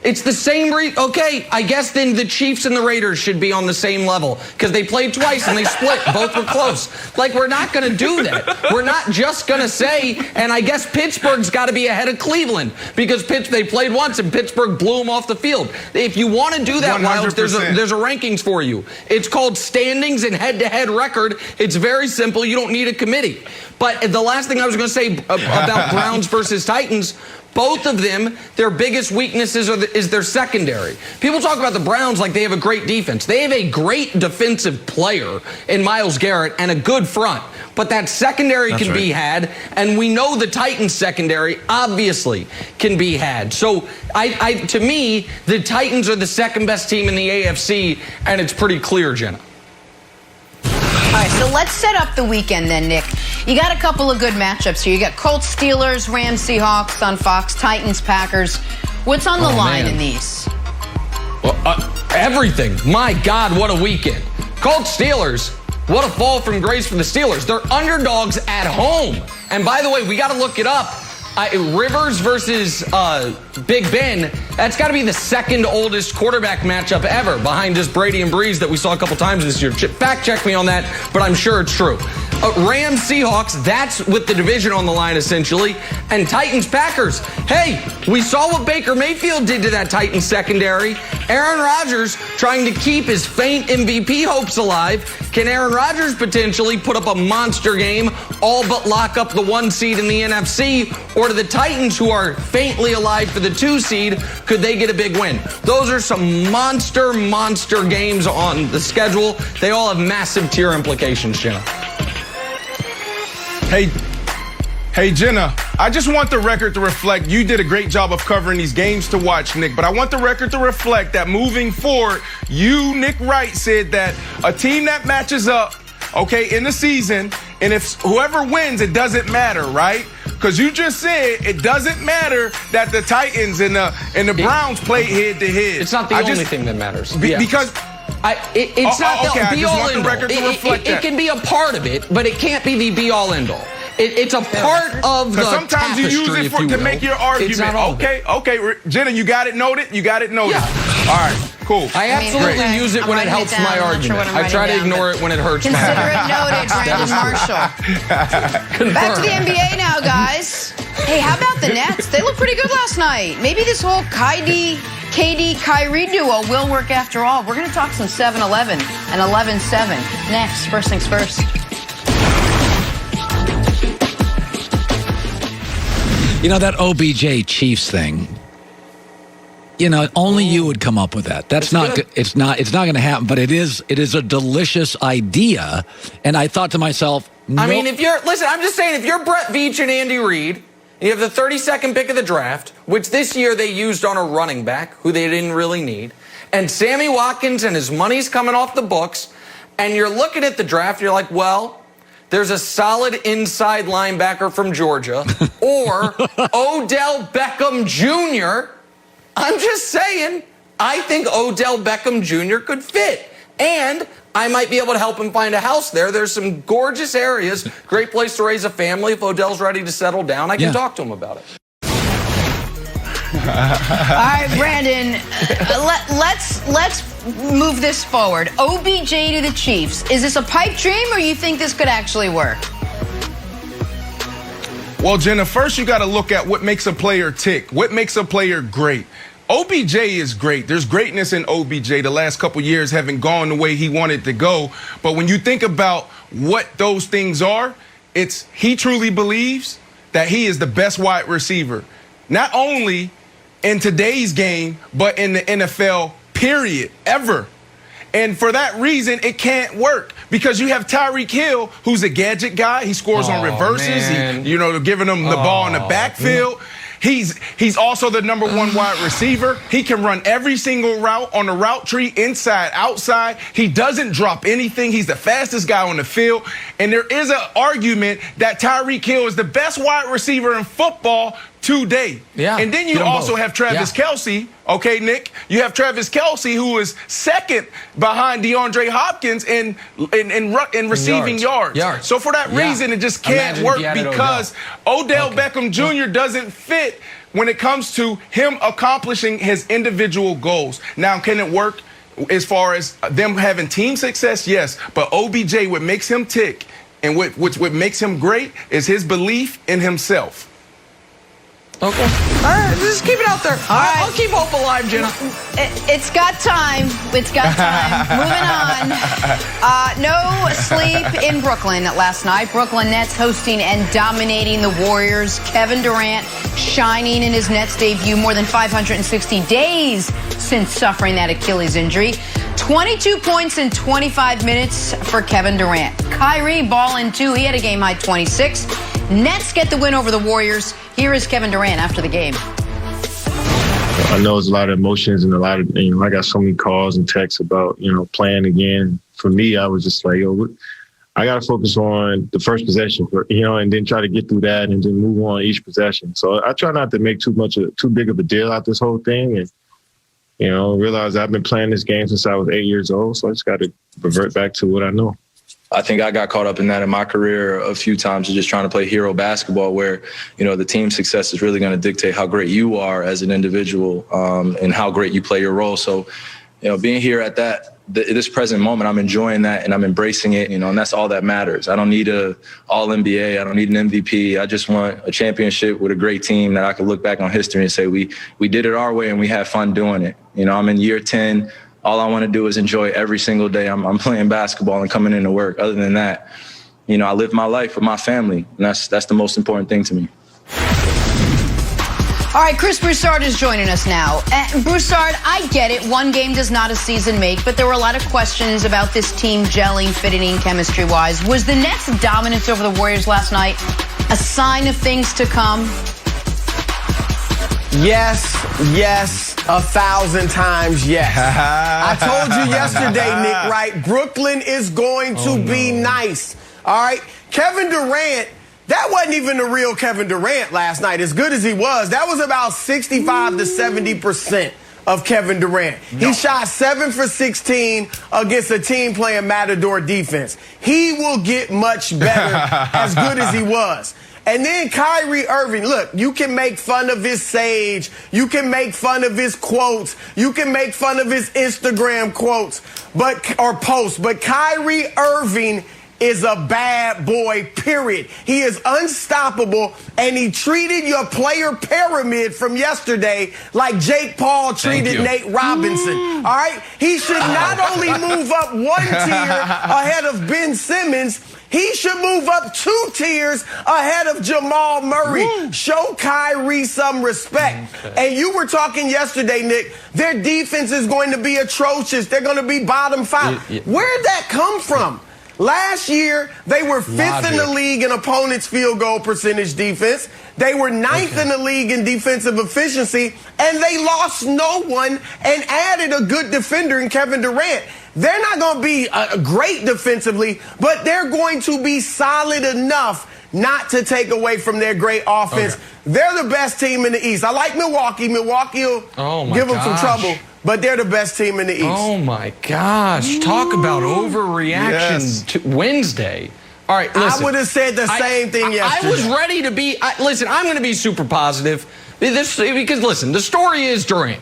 It's the same okay, I guess then the Chiefs and the Raiders should be on the same level because they played twice and they split. Both were close. Like, we're not going to do that. We're not just going to say, and I guess Pittsburgh's got to be ahead of Cleveland because they played once and Pittsburgh blew them off the field. If you want to do that, Wilds, there's a rankings for you. It's called standings and head-to-head record. It's very simple. You don't need a committee. But the last thing I was going to say about Browns versus Titans, both of them, their biggest weaknesses is their secondary. People talk about the Browns like they have a great defense. They have a great defensive player in Myles Garrett and a good front. But that secondary can be had, and we know the Titans secondary obviously can be had. So to me, the Titans are the 2nd best team in the AFC, and it's pretty clear, Jenna. All right, so let's set up the weekend then, Nick. You got a couple of good matchups here. You got Colts, Steelers, Rams, Seahawks on Fox, Titans, Packers. What's on the line in these? Well, everything. My God, what a weekend. Colts, Steelers. What a fall from grace for the Steelers. They're underdogs at home. And by the way, we got to look it up. Rivers versus Big Ben, that's got to be the 2nd oldest quarterback matchup ever behind just Brady and Breeze that we saw a couple times this year. Fact check me on that, but I'm sure it's true. Rams, Seahawks, that's with the division on the line essentially. And Titans, Packers. Hey, we saw what Baker Mayfield did to that Titans secondary. Aaron Rodgers trying to keep his faint MVP hopes alive. Can Aaron Rodgers potentially put up a monster game, all but lock up the 1 seed in the NFC? Or to the Titans, who are faintly alive for the 2 seed, could they get a big win? Those are some monster games on the schedule. They all have massive tier implications, Jenna. Hey, Jenna, I just want the record to reflect, you did a great job of covering these games to watch, Nick, but I want the record to reflect that moving forward, you, Nick Wright, said that a team that matches up, okay, in the season, and if whoever wins, it doesn't matter, right? Because you just said it doesn't matter that the Titans and the Browns play head to head. It's not the only thing that matters. Because it's not the be-all, end-all. It can be a part of it, but it can't be the be-all, end-all. It's a part of the sometimes tapestry, you use it to make your argument. Okay, Jenna, you got it noted? You got it noted. Yeah. All right, cool. I absolutely use it when it helps my argument. I try to ignore it when it hurts my Consider argument. it noted, Brandon Marshall. Back to the NBA now, guys. Hey, how about the Nets? They looked pretty good last night. Maybe this whole KD Kyrie duo will work after all. We're going to talk some 7-11 and 11-7 next. First things first. You know, that OBJ Chiefs thing, you know, only you would come up with that. It's not going to happen, but it is a delicious idea. And I thought to myself, I mean, I'm just saying, if you're Brett Veach and Andy Reid, and you have the 32nd pick of the draft, which this year they used on a running back who they didn't really need, and Sammy Watkins and his money's coming off the books, and you're looking at the draft, you're like, well, there's a solid inside linebacker from Georgia, or Odell Beckham Jr. I'm just saying, I think Odell Beckham Jr. could fit. And I might be able to help him find a house there. There's some gorgeous areas. Great place to raise a family. If Odell's ready to settle down, I can talk to him about it. All right, Brandon, let's move this forward. OBJ to the Chiefs. Is this a pipe dream, or you think this could actually work? Well, Jenna, first you got to look at what makes a player tick, what makes a player great. OBJ is great. There's greatness in OBJ. The last couple years haven't gone the way he wanted to go. But when you think about what those things are, it's he truly believes that he is the best wide receiver, not only in today's game, but in the NFL, period, ever. And for that reason, it can't work because you have Tyreek Hill, who's a gadget guy. He scores on reverses. Giving him the ball in the backfield. He's also the number one wide receiver. He can run every single route on the route tree, inside, outside. He doesn't drop anything. He's the fastest guy on the field. And there is an argument that Tyreek Hill is the best wide receiver in football today. Yeah. And then you also have Travis Kelce. Okay, Nick, you have Travis Kelce, who is second behind DeAndre Hopkins in receiving yards. So for that reason, it just can't work because Odell Beckham Jr. doesn't fit when it comes to him accomplishing his individual goals. Now, can it work as far as them having team success? Yes. But OBJ, what makes him tick and what makes him great is his belief in himself. Okay. All right, just keep it out there. I'll keep hope alive, Jenna. It's got time. It's got time. Moving on. No sleep in Brooklyn last night. Brooklyn Nets hosting and dominating the Warriors. Kevin Durant shining in his Nets debut more than 560 days since suffering that Achilles injury. 22 points in 25 minutes for Kevin Durant. Kyrie balling too. He had a game-high 26. Nets get the win over the Warriors. Here is Kevin Durant after the game. I know there's a lot of emotions and a lot of, I got so many calls and texts about, playing again. For me, I was just like, I got to focus on the first possession, and then try to get through that and then move on each possession. So I try not to make too big of a deal out this whole thing. And, realize I've been playing this game since I was 8 years old. So I just got to revert back to what I know. I think I got caught up in that in my career a few times, just trying to play hero basketball where, the team success is really going to dictate how great you are as an individual and how great you play your role. So, being here at this present moment, I'm enjoying that and I'm embracing it, and that's all that matters. I don't need a All-NBA. I don't need an MVP. I just want a championship with a great team that I can look back on history and say we did it our way and we had fun doing it. I'm in year 10. All I want to do is enjoy every single day I'm playing basketball and coming into work. Other than that, I live my life with my family, and that's the most important thing to me. All right, Chris Broussard is joining us now. Broussard, I get it. One game does not a season make, but there were a lot of questions about this team gelling, fitting in chemistry-wise. Was the Nets' dominance over the Warriors last night a sign of things to come? Yes, 1,000 times yes. I told you yesterday, Nick, right? Brooklyn is going to be nice. All right? Kevin Durant, that wasn't even the real Kevin Durant last night, as good as he was. That was about 65 to 70% of Kevin Durant. He shot 7 for 16 against a team playing Matador defense. He will get much better as good as he was. And then Kyrie Irving, look, you can make fun of his sage. You can make fun of his quotes. You can make fun of his Instagram quotes or posts. But Kyrie Irving is a bad boy, period. He is unstoppable, and he treated your player pyramid from yesterday like Jake Paul treated Nate Robinson. All right? He should not only move up 1 tier ahead of Ben Simmons, he should move up 2 tiers ahead of Jamal Murray. Show Kyrie some respect. And you were talking yesterday, Nick, their defense is going to be atrocious. They're going to be bottom 5. Where'd that come from? Last year, they were 5th in the league in opponents' field goal percentage defense. They were 9th in the league in defensive efficiency, and they lost no one and added a good defender in Kevin Durant. They're not going to be great defensively, but they're going to be solid enough not to take away from their great offense. They're the best team in the East. I like Milwaukee. Milwaukee will give them some trouble. But they're the best team in the East. Oh, my gosh. Talk about overreaction to Wednesday. All right, listen. I would have said the same thing yesterday. I was ready to be listen, I'm going to be super positive. Because, listen, the story is Durant.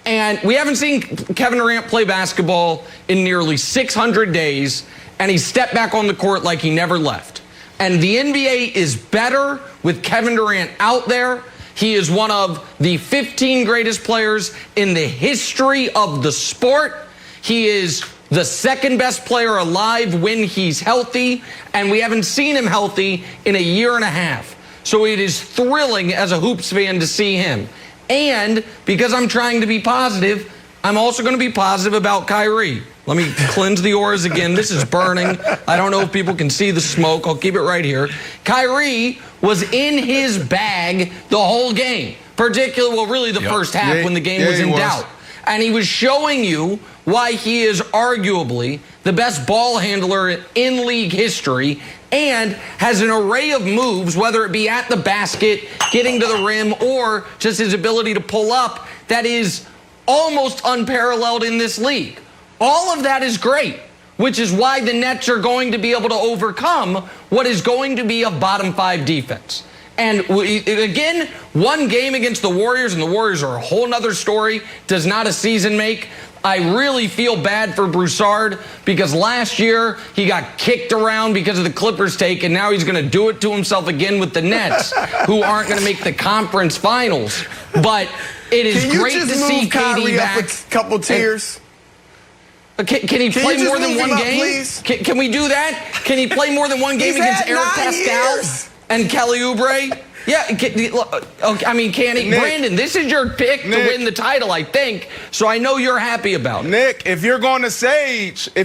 And we haven't seen Kevin Durant play basketball in nearly 600 days, and he stepped back on the court like he never left. And the NBA is better with Kevin Durant out there. He is one of the 15 greatest players in the history of the sport. He is the second best player alive when he's healthy, and we haven't seen him healthy in a year and a half. So it is thrilling as a hoops fan to see him. And because I'm trying to be positive, I'm also going to be positive about Kyrie. Let me cleanse the auras again. This is burning. I don't know if people can see the smoke. I'll keep it right here. Kyrie was in his bag the whole game, particularly, really the first half when the game was in doubt. And he was showing you why he is arguably the best ball handler in league history and has an array of moves, whether it be at the basket, getting to the rim, or just his ability to pull up, that is almost unparalleled in this league. All of that is great, which is why the Nets are going to be able to overcome what is going to be a bottom 5 defense. And again, one game against the Warriors, and the Warriors are a whole nother story, does not a season make. I really feel bad for Broussard because last year he got kicked around because of the Clippers take, and now he's going to do it to himself again with the Nets, who aren't going to make the conference finals. But it is great to see KD back. Up a couple tiers? Can he play more than one game? Can we do that? Can he play more than one game against Eric Pascal and Kelly Oubre? Yeah, I mean, can he? Nick, Brandon, this is your pick to win the title, I think. So I know you're happy about it. Nick, if you're going to sage, you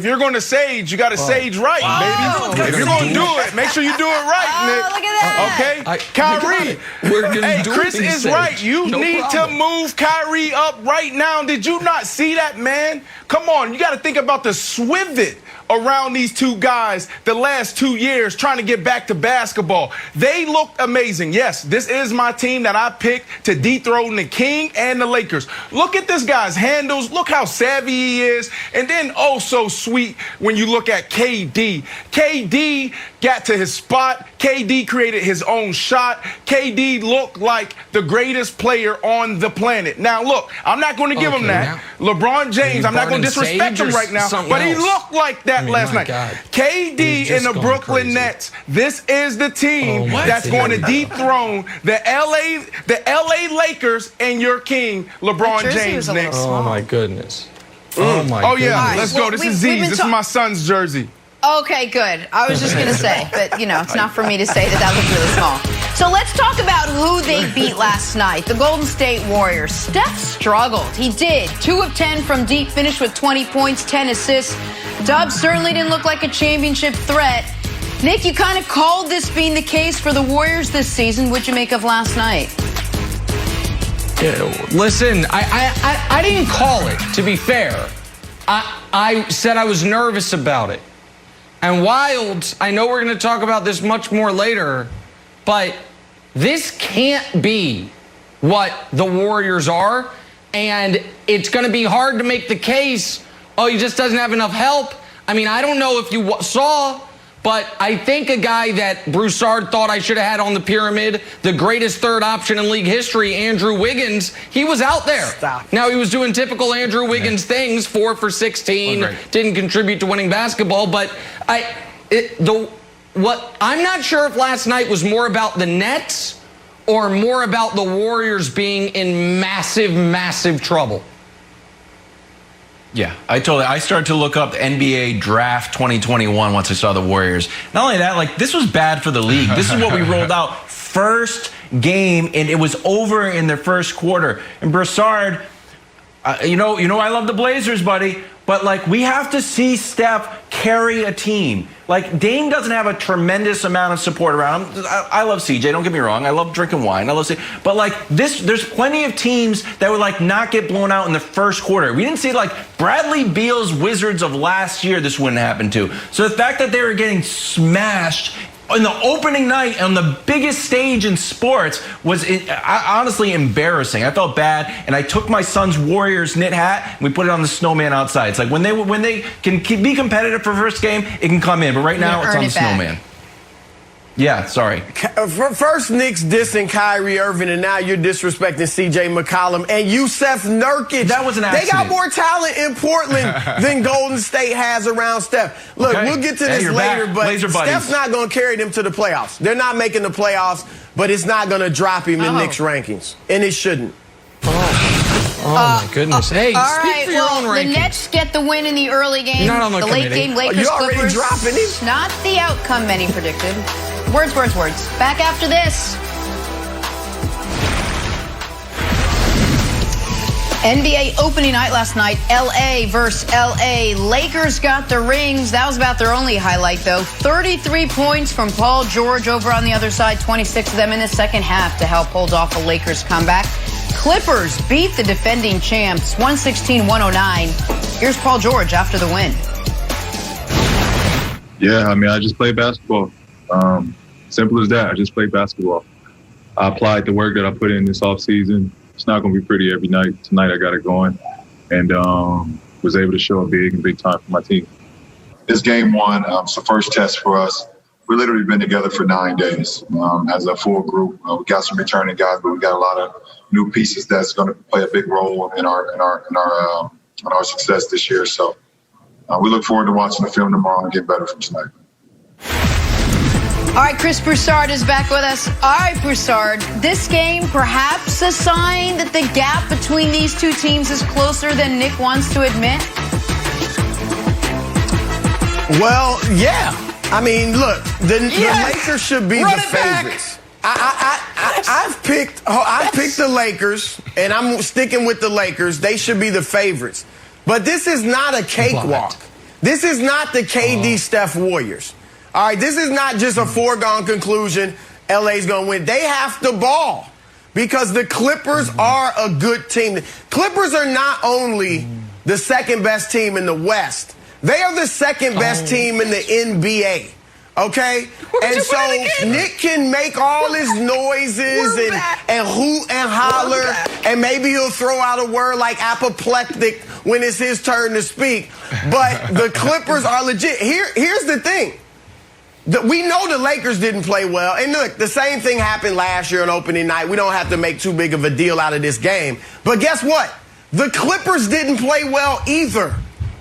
got to sage right, baby. If you're going to do it, make sure you do it right, Nick. Look at that. Okay? Kyrie. Chris is right. You need to move Kyrie up right now. Did you not see that, man? Come on. You got to think about the swivot around these two guys the last 2 years trying to get back to basketball. They looked amazing. Yes, this is my team that I picked to dethrone the King and the Lakers. Look at this guy's handles. Look how savvy he is. And then so sweet when you look at KD. KD got to his spot. KD created his own shot. KD looked like the greatest player on the planet. Now, look, I'm not going to give him that. LeBron James, I'm not going to disrespect him right now, but he looked like that last night. KD and the Brooklyn Nets, this is the team that's going to dethrone the LA Lakers and your king, LeBron James, Nick. Oh, my goodness. Oh, my goodness. Yeah, let's go. This is Z's. This is my son's jersey. Okay, good. I was just going to say, but, it's not for me to say that looked really small. So let's talk about who they beat last night, the Golden State Warriors. Steph struggled. He did. 2 of 10 from deep, finished with 20 points, 10 assists. Dub certainly didn't look like a championship threat. Nick, you kind of called this being the case for the Warriors this season. What'd you make of last night? Listen, I didn't call it, to be fair. I said I was nervous about it. And Wild, I know we're going to talk about this much more later, but this can't be what the Warriors are. And it's going to be hard to make the case, oh, he just doesn't have enough help. I mean, I don't know if you saw, but I think a guy that Broussard thought I should have had on the pyramid, the greatest third option in league history, Andrew Wiggins, he was out there. Stop. Now, he was doing typical Andrew Wiggins things, 4 for 16, didn't contribute to winning basketball, but I'm not sure if last night was more about the Nets or more about the Warriors being in massive, massive trouble. Yeah, I started to look up the NBA draft 2021 once I saw the Warriors. Not only that, like, this was bad for the league. This is what we rolled out. First game, and it was over in their first quarter. And Broussard, you know I love the Blazers, buddy, but, like, we have to see Steph carry a team. Like, Dame doesn't have a tremendous amount of support around him. I love CJ, don't get me wrong. I love drinking wine. I love CJ. But, like, there's plenty of teams that would, like, not get blown out in the first quarter. We didn't see, like, Bradley Beal's Wizards of last year, this wouldn't happen to. So the fact that they were getting smashed in the opening night on the biggest stage in sports was honestly embarrassing. I felt bad, and I took my son's Warriors knit hat and we put it on the snowman outside. It's like when they can be competitive for first game, it can come in, but right now it's on the snowman. Yeah, sorry. First, Knicks dissing Kyrie Irving, and now you're disrespecting C.J. McCollum and Yusef Nurkic. That was an accident. They got more talent in Portland than Golden State has around Steph. Look, we'll get to this later, but Steph's not going to carry them to the playoffs. They're not making the playoffs, but it's not going to drop him in Knicks rankings, and it shouldn't. Oh, my goodness. Hey, all speak right, for your own rankings. The Nets get the win in the early game. Not on the late game, Lakers, you already Clippers. dropping him? Not the outcome many predicted. Words. Back after this. NBA opening night last night, LA versus LA. Lakers got the rings. That was about their only highlight, though. 33 points from Paul George over on the other side, 26 of them in the second half to help hold off a Lakers comeback. Clippers beat the defending champs, 116-109. Here's Paul George after the win. Yeah, I mean, I just play basketball. Simple as that. I just play basketball. I applied the work that I put in this offseason. It's not going to be pretty every night. Tonight I got it going, and was able to show a big time for my team. It's game one. It's the first test for us. We literally been together for 9 days as a full group. We got some returning guys, but we got a lot of new pieces that's going to play a big role in our success this year. So we look forward to watching the film tomorrow and get better from tonight. All right, Chris Broussard is back with us. All right, Broussard, this game perhaps a sign that the gap between these two teams is closer than Nick wants to admit? Well, yeah. I mean, look, the Lakers should be the favorites. I've picked the Lakers, and I'm sticking with the Lakers. They should be the favorites. But this is not a cakewalk. This is not the KD Steph Warriors. All right, this is not just a foregone conclusion. LA's going to win. They have to ball because the Clippers are a good team. The Clippers are not only the second best team in the West, they are the second best team in the NBA. Okay? And so Nick can make all his noises and hoot and holler, and maybe he'll throw out a word like apoplectic when it's his turn to speak. But the Clippers are legit. Here's the thing. We know the Lakers didn't play well. And look, the same thing happened last year on opening night. We don't have to make too big of a deal out of this game. But guess what? The Clippers didn't play well either.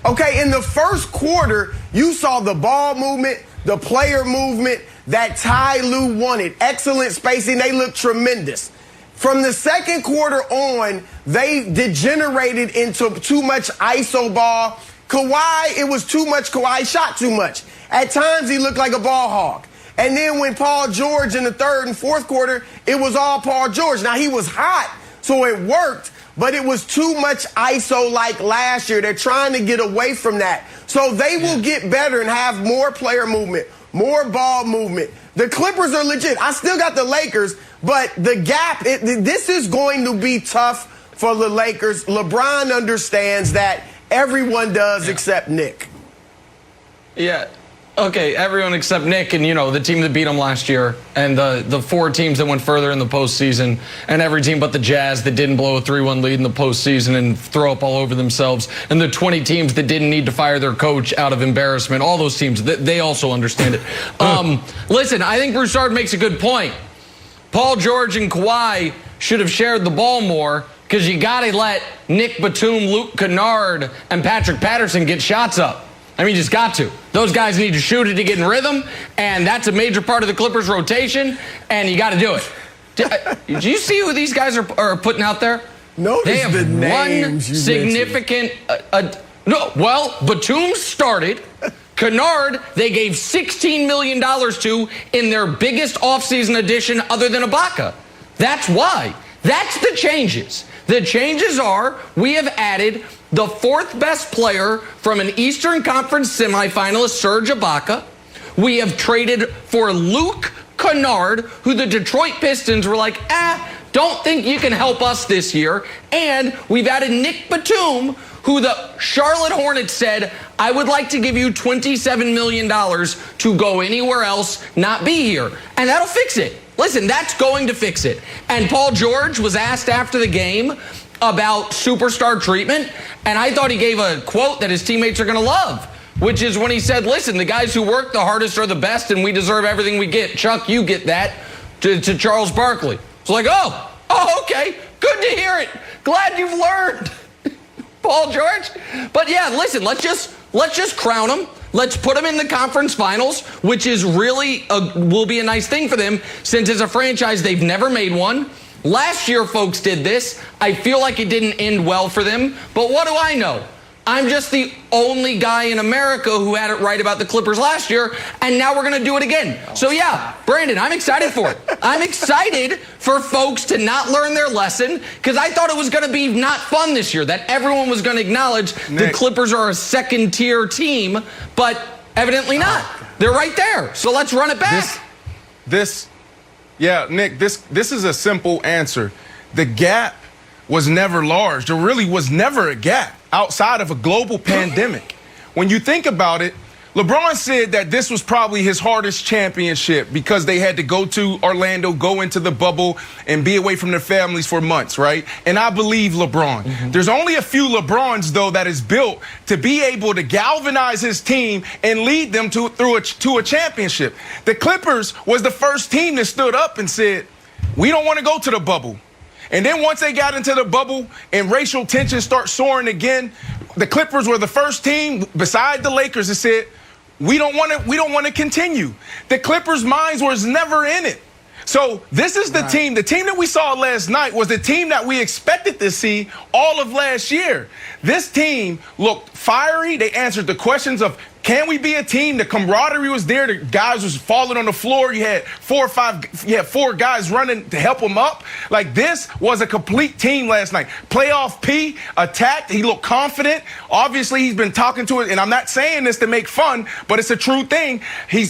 Okay, in the first quarter, you saw the ball movement, the player movement that Ty Lue wanted. Excellent spacing. They looked tremendous. From the second quarter on, they degenerated into too much ISO ball. Kawhi, it was too much. Kawhi shot too much. At times, he looked like a ball hog. And then when Paul George in the third and fourth quarter, it was all Paul George. Now, he was hot, so it worked, but it was too much ISO like last year. They're trying to get away from that. So they will get better and have more player movement, more ball movement. The Clippers are legit. I still got the Lakers, but the gap, this is going to be tough for the Lakers. LeBron understands that. Everyone does except Nick. Yeah. Okay, everyone except Nick and, the team that beat him last year and the 4 teams that went further in the postseason and every team but the Jazz that didn't blow a 3-1 lead in the postseason and throw up all over themselves and the 20 teams that didn't need to fire their coach out of embarrassment. All those teams, they also understand it. Listen, I think Broussard makes a good point. Paul George and Kawhi should have shared the ball more because you got to let Nick Batum, Luke Kennard, and Patrick Patterson get shots up. I mean, you just got to. Those guys need to shoot it to get in rhythm, and that's a major part of the Clippers' rotation, and you got to do it. Did you see who these guys are putting out there? No, they have one significant. Batum started. Kennard, they gave $16 million to in their biggest offseason addition other than Ibaka. That's why. That's the changes. The changes are we have added the 4th best player from an Eastern Conference semifinalist, Serge Ibaka. We have traded for Luke Kennard, who the Detroit Pistons were like, don't think you can help us this year. And we've added Nick Batum, who the Charlotte Hornets said, I would like to give you $27 million to go anywhere else, not be here. And that'll fix it. Listen, that's going to fix it. And Paul George was asked after the game about superstar treatment, and I thought he gave a quote that his teammates are going to love, which is when he said, listen, the guys who work the hardest are the best, and we deserve everything we get. Chuck, you get that, to Charles Barkley. It's like, oh, okay, good to hear it. Glad you've learned, Paul George. But yeah, listen, let's just crown him. Let's put them in the conference finals, which is really will be a nice thing for them since as a franchise, they've never made one. Last year, folks did this. I feel like it didn't end well for them. But what do I know? I'm just the only guy in America who had it right about the Clippers last year, and now we're going to do it again. So yeah, Brandon, I'm excited for it. I'm excited for folks to not learn their lesson because I thought it was going to be not fun this year, that everyone was going to acknowledge the Clippers are a second-tier team, but evidently not. They're right there. So let's run it back. Yeah, Nick, this is a simple answer. The gap was never large. There really was never a gap outside of a global pandemic. When you think about it, LeBron said that this was probably his hardest championship because they had to go to Orlando, go into the bubble, and be away from their families for months, right? And I believe LeBron. Mm-hmm. There's only a few LeBrons, though, that is built to be able to galvanize his team and lead them to a championship. The Clippers was the first team that stood up and said, we don't want to go to the bubble. And then once they got into the bubble and racial tensions start soaring again, the Clippers were the first team beside the Lakers that said, we don't want to continue. The Clippers' minds was never in it. So this is the team. The team that we saw last night was the team that we expected to see all of last year. This team looked fiery. They answered the questions of, can we be a team? The camaraderie was there. The guys was falling on the floor. You had 4 guys running to help them up. Like, this was a complete team last night. Playoff P attacked. He looked confident. Obviously, he's been talking to it, and I'm not saying this to make fun, but it's a true thing. He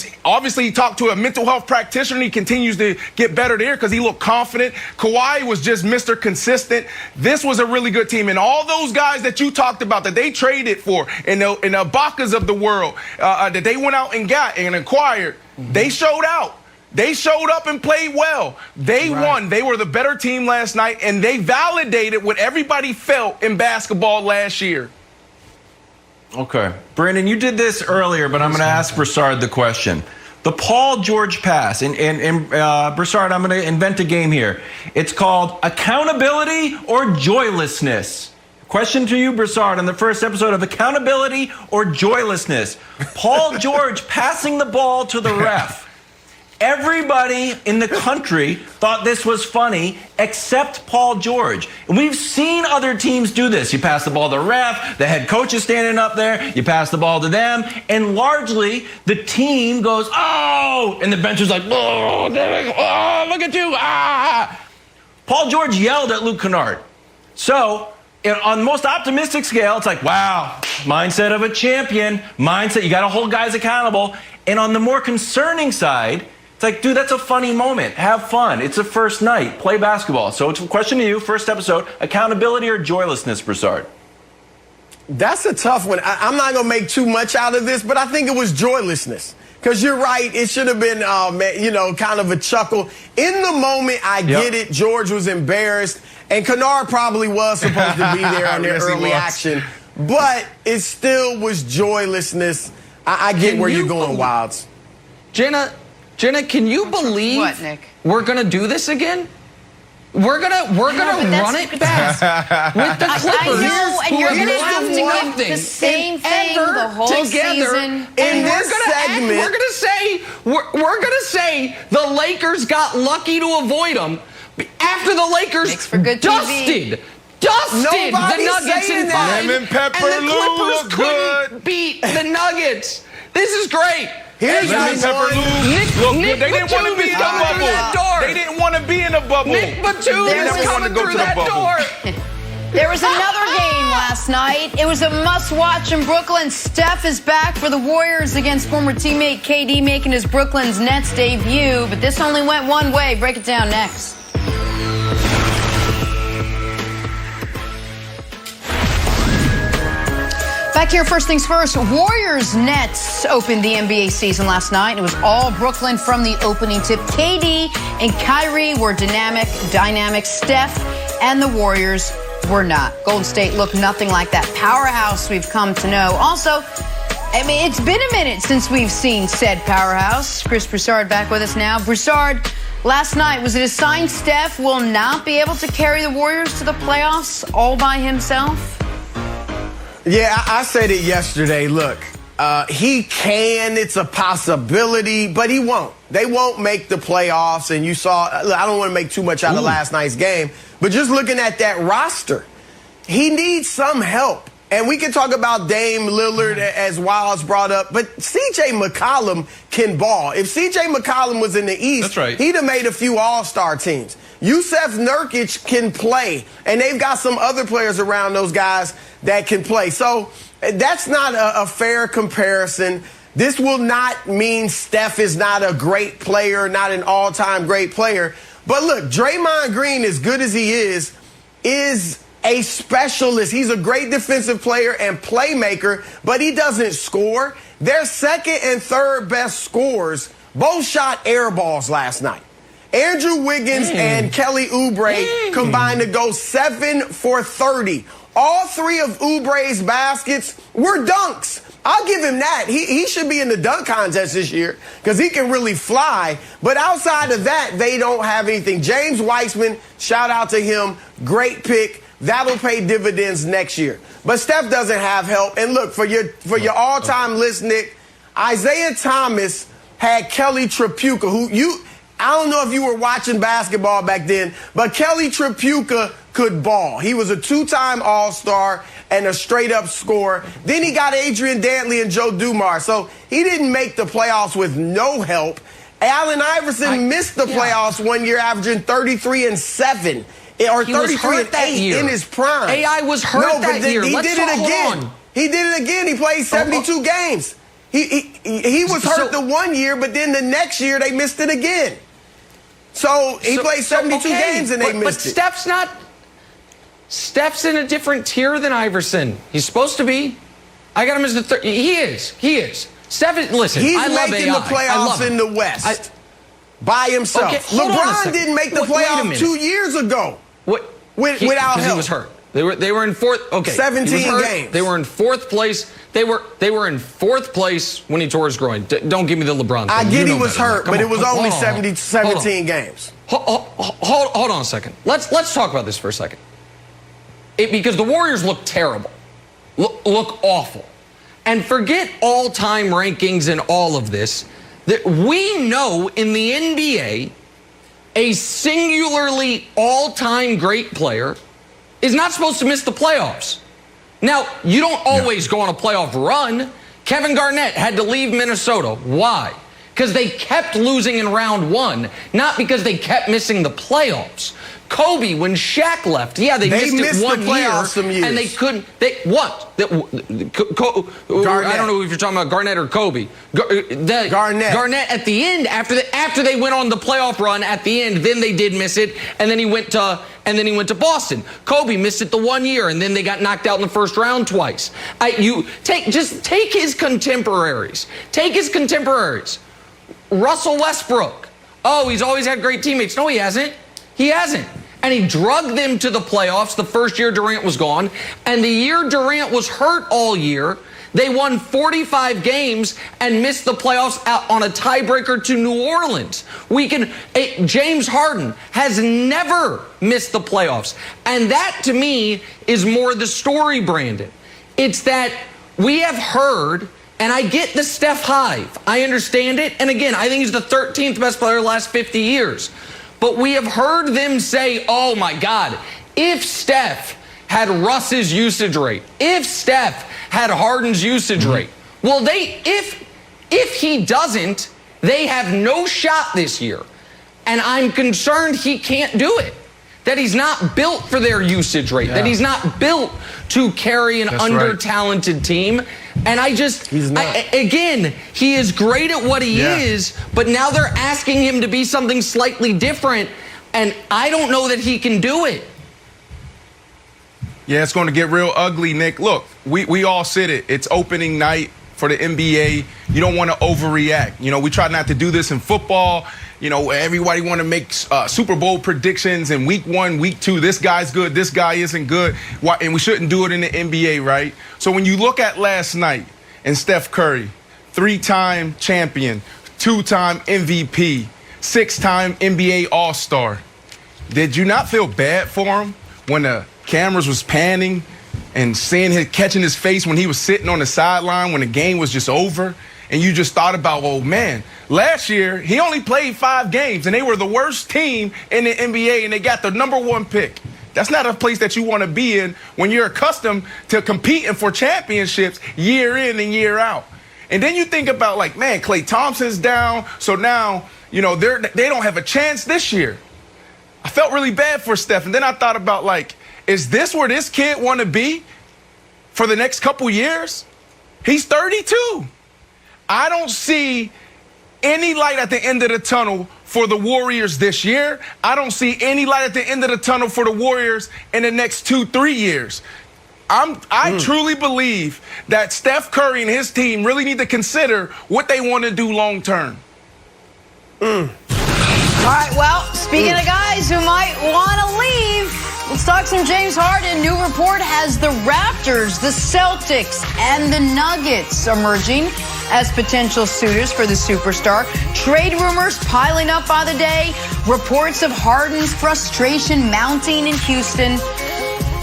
talked to a mental health practitioner, and he continues to get better there because he looked confident. Kawhi was just Mr. Consistent. This was a really good team. And all those guys that you talked about that they traded for in the Ibakas of the world, that they went out and got and acquired, they showed out. They showed up and played well. They won. They were the better team last night, and they validated what everybody felt in basketball last year. Okay. Brandon, you did this earlier, but I'm going to ask Broussard the question. The Paul George pass, and Broussard, I'm going to invent a game here. It's called accountability or joylessness. Question to you, Broussard, on the first episode of Accountability or Joylessness. Paul George passing the ball to the ref. Everybody in the country thought this was funny except Paul George. And we've seen other teams do this. You pass the ball to the ref, the head coach is standing up there, you pass the ball to them, and largely the team goes, oh, and the bench is like, oh, look at you, ah. Paul George yelled at Luke Kennard. So on the most optimistic scale, it's like, wow, mindset of a champion, mindset, you got to hold guys accountable. And on the more concerning side, it's like, dude, that's a funny moment. Have fun. It's a first night. Play basketball. So it's a question to you, first episode, accountability or joylessness, Broussard? That's a tough one. I'm not going to make too much out of this, but I think it was joylessness. Because you're right, it should have been, kind of a chuckle. In the moment, I get it. George was embarrassed, and Kennard probably was supposed to be there on their early action. But it still was joylessness. I get where you're going, Wilds. Jenna, can you believe what, Nick? We're going to do this again? We're gonna run it back with the Clippers. I know, and you're gonna have to go the same thing the whole season. And we're gonna say the Lakers got lucky to avoid them after the Lakers dusted the Nuggets in 5, Lemon pepper and the Clippers couldn't beat the Nuggets. This is great. Here's Lemon pepper Nick, they didn't want to be in the bubble. They didn't want to be in the bubble. Nick Batum is coming through that door. There was another game last night. It was a must-watch in Brooklyn. Steph is back for the Warriors against former teammate KD making his Brooklyn's Nets debut. But this only went one way. Break it down next. Back here, first things first. Warriors-Nets opened the NBA season last night. It was all Brooklyn from the opening tip. KD and Kyrie were dynamic. Steph and the Warriors were not. Golden State looked nothing like that powerhouse we've come to know. Also, it's been a minute since we've seen said powerhouse. Chris Broussard back with us now. Broussard, last night, was it a sign Steph will not be able to carry the Warriors to the playoffs all by himself? Yeah, I said it yesterday. Look, he can. It's a possibility, but he won't. They won't make the playoffs. And you saw, look, I don't want to make too much out of last night's game, but just looking at that roster, he needs some help. And we can talk about Dame Lillard as Wilds brought up, but C.J. McCollum can ball. If C.J. McCollum was in the East, he'd have made a few all-star teams. Yusef Nurkic can play, and they've got some other players around those guys that can play. So that's not a fair comparison. This will not mean Steph is not a great player, not an all-time great player. But look, Draymond Green, as good as he is a specialist. He's a great defensive player and playmaker, but he doesn't score. Their second and third best scorers both shot air balls last night. Andrew Wiggins and Kelly Oubre combined to go 7 for 30. All three of Oubre's baskets were dunks. I'll give him that. He should be in the dunk contest this year because he can really fly. But outside of that, they don't have anything. James Weissman, shout out to him, great pick. That'll pay dividends next year. But Steph doesn't have help. And look, for your all-time list, Nick, Isaiah Thomas had Kelly Tripucka, I don't know if you were watching basketball back then, but Kelly Tripucka could ball. He was a two-time All-Star and a straight-up scorer. Then he got Adrian Dantley and Joe Dumars. So he didn't make the playoffs with no help. Allen Iverson missed the playoffs one year, averaging 33 and 7. Or 33 and 8 in his prime. AI was hurt that year. He did it again. He did it again. He played 72 games. He was hurt the one year, but then the next year they missed it again. So he played 72 games and they missed it. But Steph's in a different tier than Iverson. He's supposed to be. I got him as the third. He is. Steph, listen, He's I love AI. making the playoffs in the West by himself. Okay, LeBron didn't make the playoffs 2 years ago. Without help. He was hurt. They were in fourth. Okay, 17 games. They were in fourth place. They were in fourth place when he tore his groin. Don't give me the LeBron thing. I get he was hurt, but it was only 17 games. Hold on a second. Let's talk about this for a second. Because the Warriors look terrible, look awful, and forget all-time rankings and all of this. That we know in the NBA, a singularly all-time great player is not supposed to miss the playoffs. Now, you don't always go on a playoff run. Kevin Garnett had to leave Minnesota. Why? because they kept losing in round one, not because they kept missing the playoffs. Kobe, when Shaq left, they missed it 1 year, and they couldn't. I don't know if you're talking about Garnett or Kobe. Garnett at the end, after they went on the playoff run at the end, then they did miss it, and then he went to Boston. Kobe missed it the 1 year, and then they got knocked out in the first round twice. Take his contemporaries. Russell Westbrook. Oh, he's always had great teammates. No, he hasn't. He hasn't. And he drugged them to the playoffs the first year Durant was gone. And the year Durant was hurt all year, they won 45 games and missed the playoffs on a tiebreaker to New Orleans. James Harden has never missed the playoffs. And that, to me, is more the story, Brandon. It's that we have heard, and I get the Steph hive. I understand it. And again, I think he's the 13th best player in the last 50 years. But we have heard them say, oh, my God, if Steph had Russ's usage rate, if Steph had Harden's usage rate, well, if he doesn't, they have no shot this year. And I'm concerned he can't do it, that he's not built for their usage rate, that he's not built to carry an under-talented team. And again, he is great at what he is, but now they're asking him to be something slightly different, and I don't know that he can do it. Yeah, it's going to get real ugly, Nick. Look, we all said it. It's opening night for the NBA. You don't want to overreact. We try not to do this in football. Everybody want to make Super Bowl predictions in week 1, week 2. This guy's good. This guy isn't good. And we shouldn't do it in the NBA, right? So when you look at last night and Steph Curry, 3-time champion, 2-time MVP, 6-time NBA All-Star, did you not feel bad for him when the cameras was panning and seeing him catching his face when he was sitting on the sideline when the game was just over? And you just thought about, oh, man, last year he only played 5 games, and they were the worst team in the NBA, and they got the #1 pick. That's not a place that you want to be in when you're accustomed to competing for championships year in and year out. And then you think about, like, man, Klay Thompson's down, so now, they don't have a chance this year. I felt really bad for Steph, and then I thought about, like, is this where this kid want to be for the next couple years? He's 32. I don't see any light at the end of the tunnel for the Warriors this year. I don't see any light at the end of the tunnel for the Warriors in the next 2-3 years. I truly believe that Steph Curry and his team really need to consider what they want to do long term. All right, well, speaking of guys who might want to leave, let's talk some James Harden. New report has the Raptors, the Celtics, and the Nuggets emerging as potential suitors for the superstar. Trade rumors piling up by the day. Reports of Harden's frustration mounting in Houston.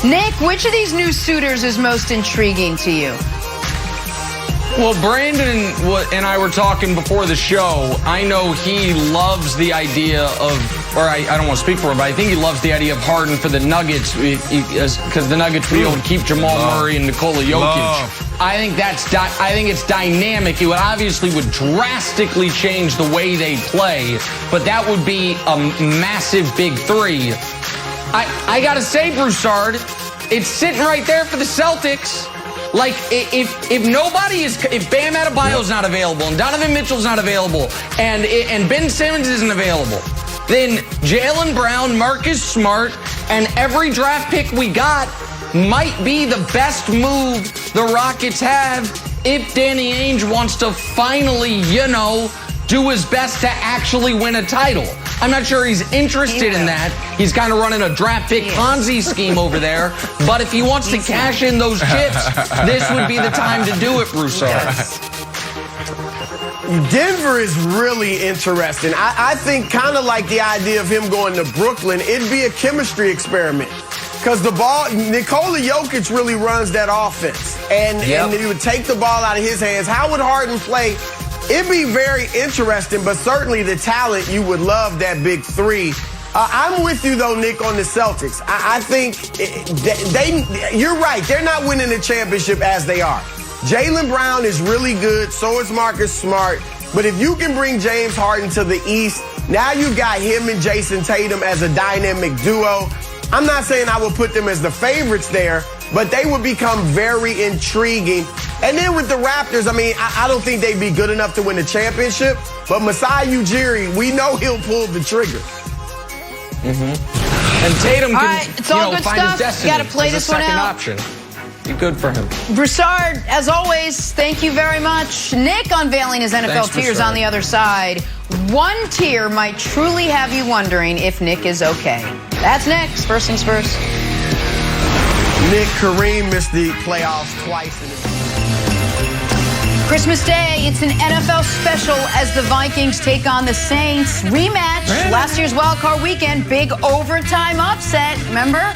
Nick, which of these new suitors is most intriguing to you? Well, Brandon and I were talking before the show. I know he loves the idea of, or I don't want to speak for him, but I think he loves the idea of Harden for the Nuggets because the Nuggets would be able to keep Jamal Murray and Nikola Jokic. I think it's dynamic. It would drastically change the way they play, but that would be a massive big three. I gotta say, Broussard, it's sitting right there for the Celtics. Like, if Bam Adebayo's not available, and Donovan Mitchell's not available, and Ben Simmons isn't available, then Jaylen Brown, Marcus Smart, and every draft pick we got might be the best move the Rockets have if Danny Ainge wants to finally, do his best to actually win a title. I'm not sure he's interested in that. He's kind of running a draft pick Ponzi scheme over there. But if he wants to cash in those chips, this would be the time to do it, Broussard. Denver is really interesting. I think kind of like the idea of him going to Brooklyn, it'd be a chemistry experiment. Because Nikola Jokic really runs that offense. And he would take the ball out of his hands. How would Harden play? It'd be very interesting, but certainly the talent, you would love that big three. I'm with you, though, Nick, on the Celtics. I think you're right. They're not winning the championship as they are. Jaylen Brown is really good. So is Marcus Smart. But if you can bring James Harden to the East, now you've got him and Jason Tatum as a dynamic duo. I'm not saying I would put them as the favorites there, but they would become very intriguing. And then with the Raptors, I mean, I don't think they'd be good enough to win the championship, but Masai Ujiri, we know he'll pull the trigger. And Tatum can it's all good find stuff. his destiny. Gotta play as this a one second out. option. Be good for him. Broussard, as always, thank you very much. Nick unveiling his NFL Thanks, tiers Broussard. on the other side. One tier might truly have you wondering if Nick is okay. That's next. First things first. Nick, Kareem missed the playoffs twice. Christmas Day, it's an NFL special as the Vikings take on the Saints. Rematch, last year's wild card weekend, big overtime upset, remember?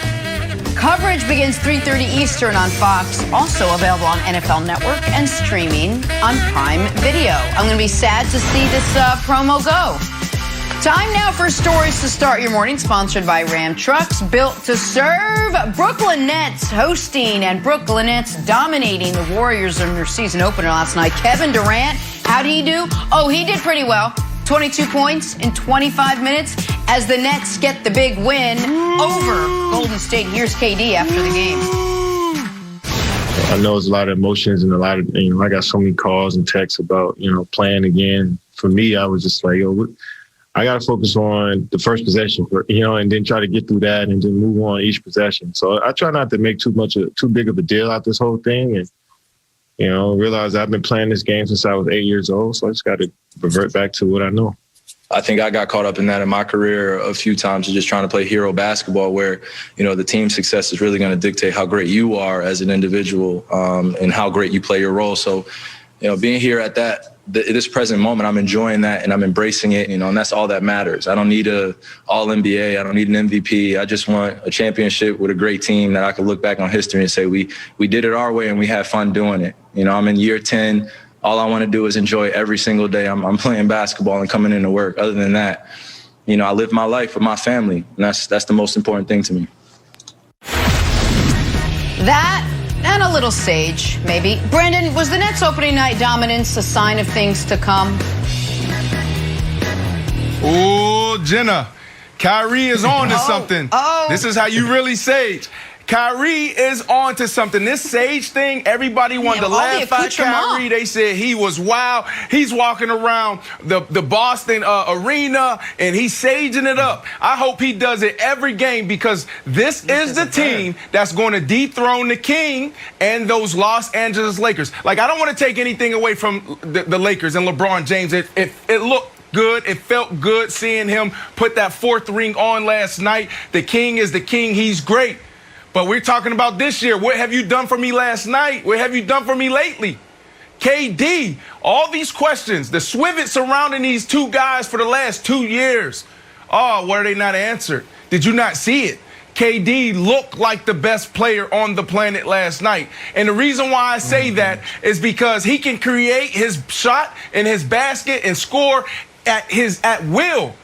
Coverage begins 3:30 Eastern on Fox, also available on NFL Network and streaming on Prime Video. I'm going to be sad to see this promo go. Time now for stories to start your morning, sponsored by Ram Trucks, built to serve. Brooklyn Nets hosting and Brooklyn Nets dominating the Warriors in their season opener last night. Kevin Durant, how did he do? Oh, he did pretty well. 22 points in 25 minutes as the Nets get the big win over Golden State. Here's KD after the game. I know it's a lot of emotions and a lot of, I got so many calls and texts about, playing again. For me, I was just like, I got to focus on the first possession, and then try to get through that and then move on each possession. So I try not to make too big of a deal out this whole thing. And, realize I've been playing this game since I was 8 years old. So I just got to revert back to what I know. I think I got caught up in that in my career a few times, just trying to play hero basketball where, the team success is really going to dictate how great you are as an individual and how great you play your role. So, being here at this present moment, I'm enjoying that and I'm embracing it, and that's all that matters. I don't need a All-NBA. I don't need an MVP. I just want a championship with a great team that I can look back on history and say, we did it our way and we had fun doing it. I'm in year 10. All I want to do is enjoy every single day I'm playing basketball and coming into work. Other than that, I live my life with my family, and that's the most important thing to me. That and a little sage, maybe. Brandon, was the Nets opening night dominance a sign of things to come? Oh, Jenna, Kyrie is on to something. This is how you really sage. Kyrie is on to something. This sage thing, everybody wanted to laugh at Kyrie. They said he was wild. He's walking around the Boston arena, and he's saging it up. I hope he does it every game, because this is the team that's going to dethrone the King and those Los Angeles Lakers. Like, I don't want to take anything away from the Lakers and LeBron James. It looked good. It felt good seeing him put that fourth ring on last night. The King is the King. He's great. But we're talking about this year. What have you done for me last night? What have you done for me lately? KD, all these questions, the swivot surrounding these two guys for the last 2 years. Oh, were they not answered? Did you not see it? KD looked like the best player on the planet last night. And the reason why I say that is because he can create his shot and his basket and score at will.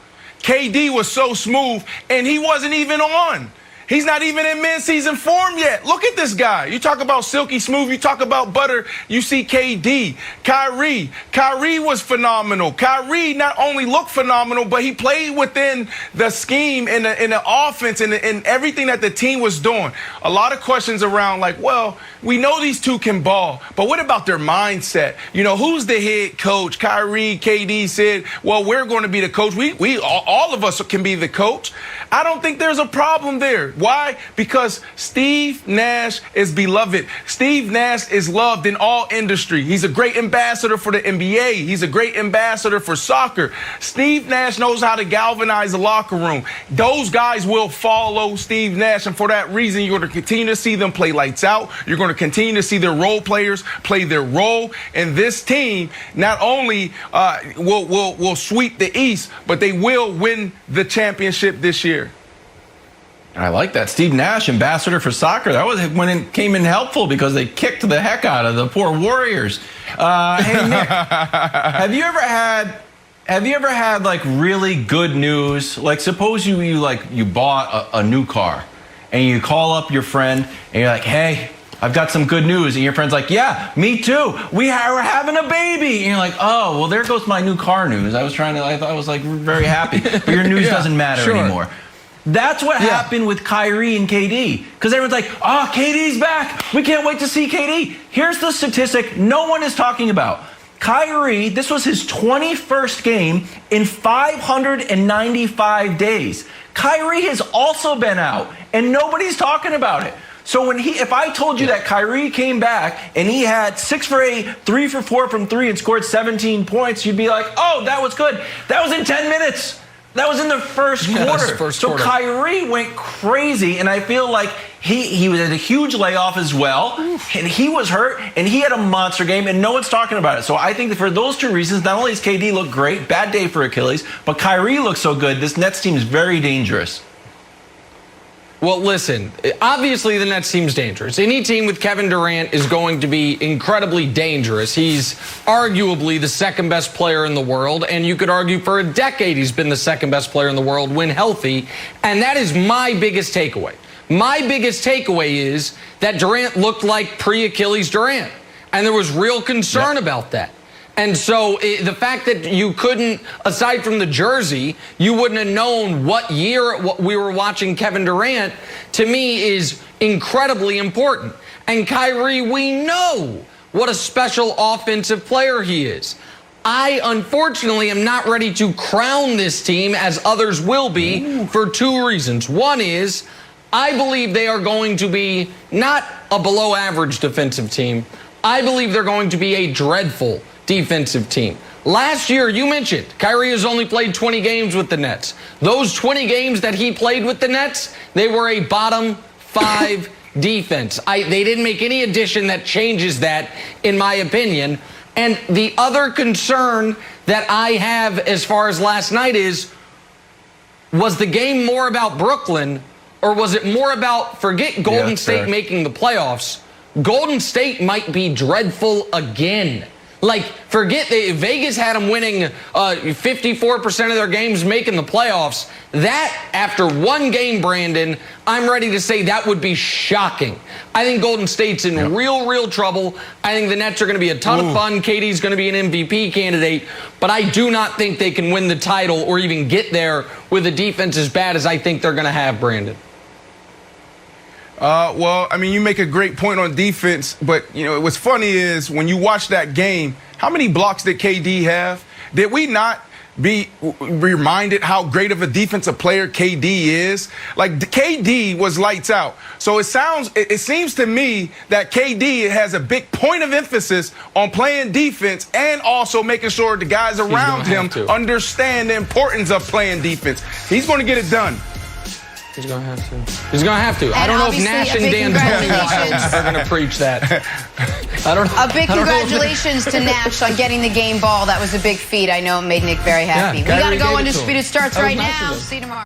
KD was so smooth, and he wasn't even on. He's not even in mid-season form yet. Look at this guy. You talk about silky smooth. You talk about butter. You see KD. Kyrie was phenomenal. Kyrie not only looked phenomenal, but he played within the scheme and the offense and everything that the team was doing. A lot of questions around like, well, we know these two can ball, but what about their mindset? Who's the head coach? Kyrie, KD said, well, we're going to be the coach. We all of us can be the coach. I don't think there's a problem there. Why? Because Steve Nash is beloved. Steve Nash is loved in all industry. He's a great ambassador for the NBA. He's a great ambassador for soccer. Steve Nash knows how to galvanize the locker room. Those guys will follow Steve Nash, and for that reason, you're going to continue to see them play lights out. You're going to continue to see their role players play their role. And this team not only will sweep the East, but they will win the championship this year. I like that. Steve Nash, ambassador for soccer. That was when it came in helpful because they kicked the heck out of the poor Warriors. Hey, Nick, have you ever had like really good news? Like, suppose you bought a new car and you call up your friend and you're like, hey, I've got some good news. And your friend's like, yeah, me too. We're having a baby. And you're like, oh, well, there goes my new car news. I thought I was like very happy. But your news doesn't matter anymore. That's what happened with Kyrie and KD. Because everyone's like, oh, KD's back. We can't wait to see KD. Here's the statistic no one is talking about. Kyrie, this was his 21st game in 595 days. Kyrie has also been out, and nobody's talking about it. So if I told you that Kyrie came back and he had 6 for 8, 3 for 4 from 3 and scored 17 points, you'd be like, oh, that was good. That was in 10 minutes. That was in the first quarter. So Kyrie went crazy, and I feel like he had a huge layoff as well, and he was hurt, and he had a monster game, and no one's talking about it. So I think that for those two reasons, not only does KD look great, bad day for Achilles, but Kyrie looks so good. This Nets team is very dangerous. Well, listen, obviously the Nets team's dangerous. Any team with Kevin Durant is going to be incredibly dangerous. He's arguably the second best player in the world, and you could argue for a decade he's been the second best player in the world when healthy, and that is my biggest takeaway. My biggest takeaway is that Durant looked like pre-Achilles Durant, and there was real concern about that. And so the fact that you couldn't, aside from the jersey, you wouldn't have known what year we were watching Kevin Durant, to me is incredibly important. And Kyrie, we know what a special offensive player he is. I, unfortunately, am not ready to crown this team as others will be for two reasons. One is I believe they are going to be not a below average defensive team. I believe they're going to be a dreadful defensive team. Last year, you mentioned, Kyrie has only played 20 games with the Nets. Those 20 games that he played with the Nets, they were a bottom 5 defense. They didn't make any addition that changes that, in my opinion. And the other concern that I have as far as last night is, was the game more about Brooklyn, or was it more about, forget Golden State making the playoffs, Golden State might be dreadful again. Like, forget Vegas had them winning 54% of their games, making the playoffs. That, after one game, Brandon, I'm ready to say that would be shocking. I think Golden State's in real trouble. I think the Nets are going to be a ton of fun. KD's going to be an MVP candidate. But I do not think they can win the title or even get there with a defense as bad as I think they're going to have, Brandon. Well, I mean, you make a great point on defense, but, you know, what's funny is when you watch that game, how many blocks did KD have? Did we not be reminded how great of a defensive player KD is? Like, KD was lights out. So it seems to me that KD has a big point of emphasis on playing defense and also making sure the guys around him understand the importance of playing defense. He's going to get it done. He's going to have to. He's going to have to. And I don't know if Nash and Dan are going to preach that. I don't know. A big congratulations to Nash on getting the game ball. That was a big feat. I know it made Nick very happy. We got to go. Undisputed starts right now. See you tomorrow.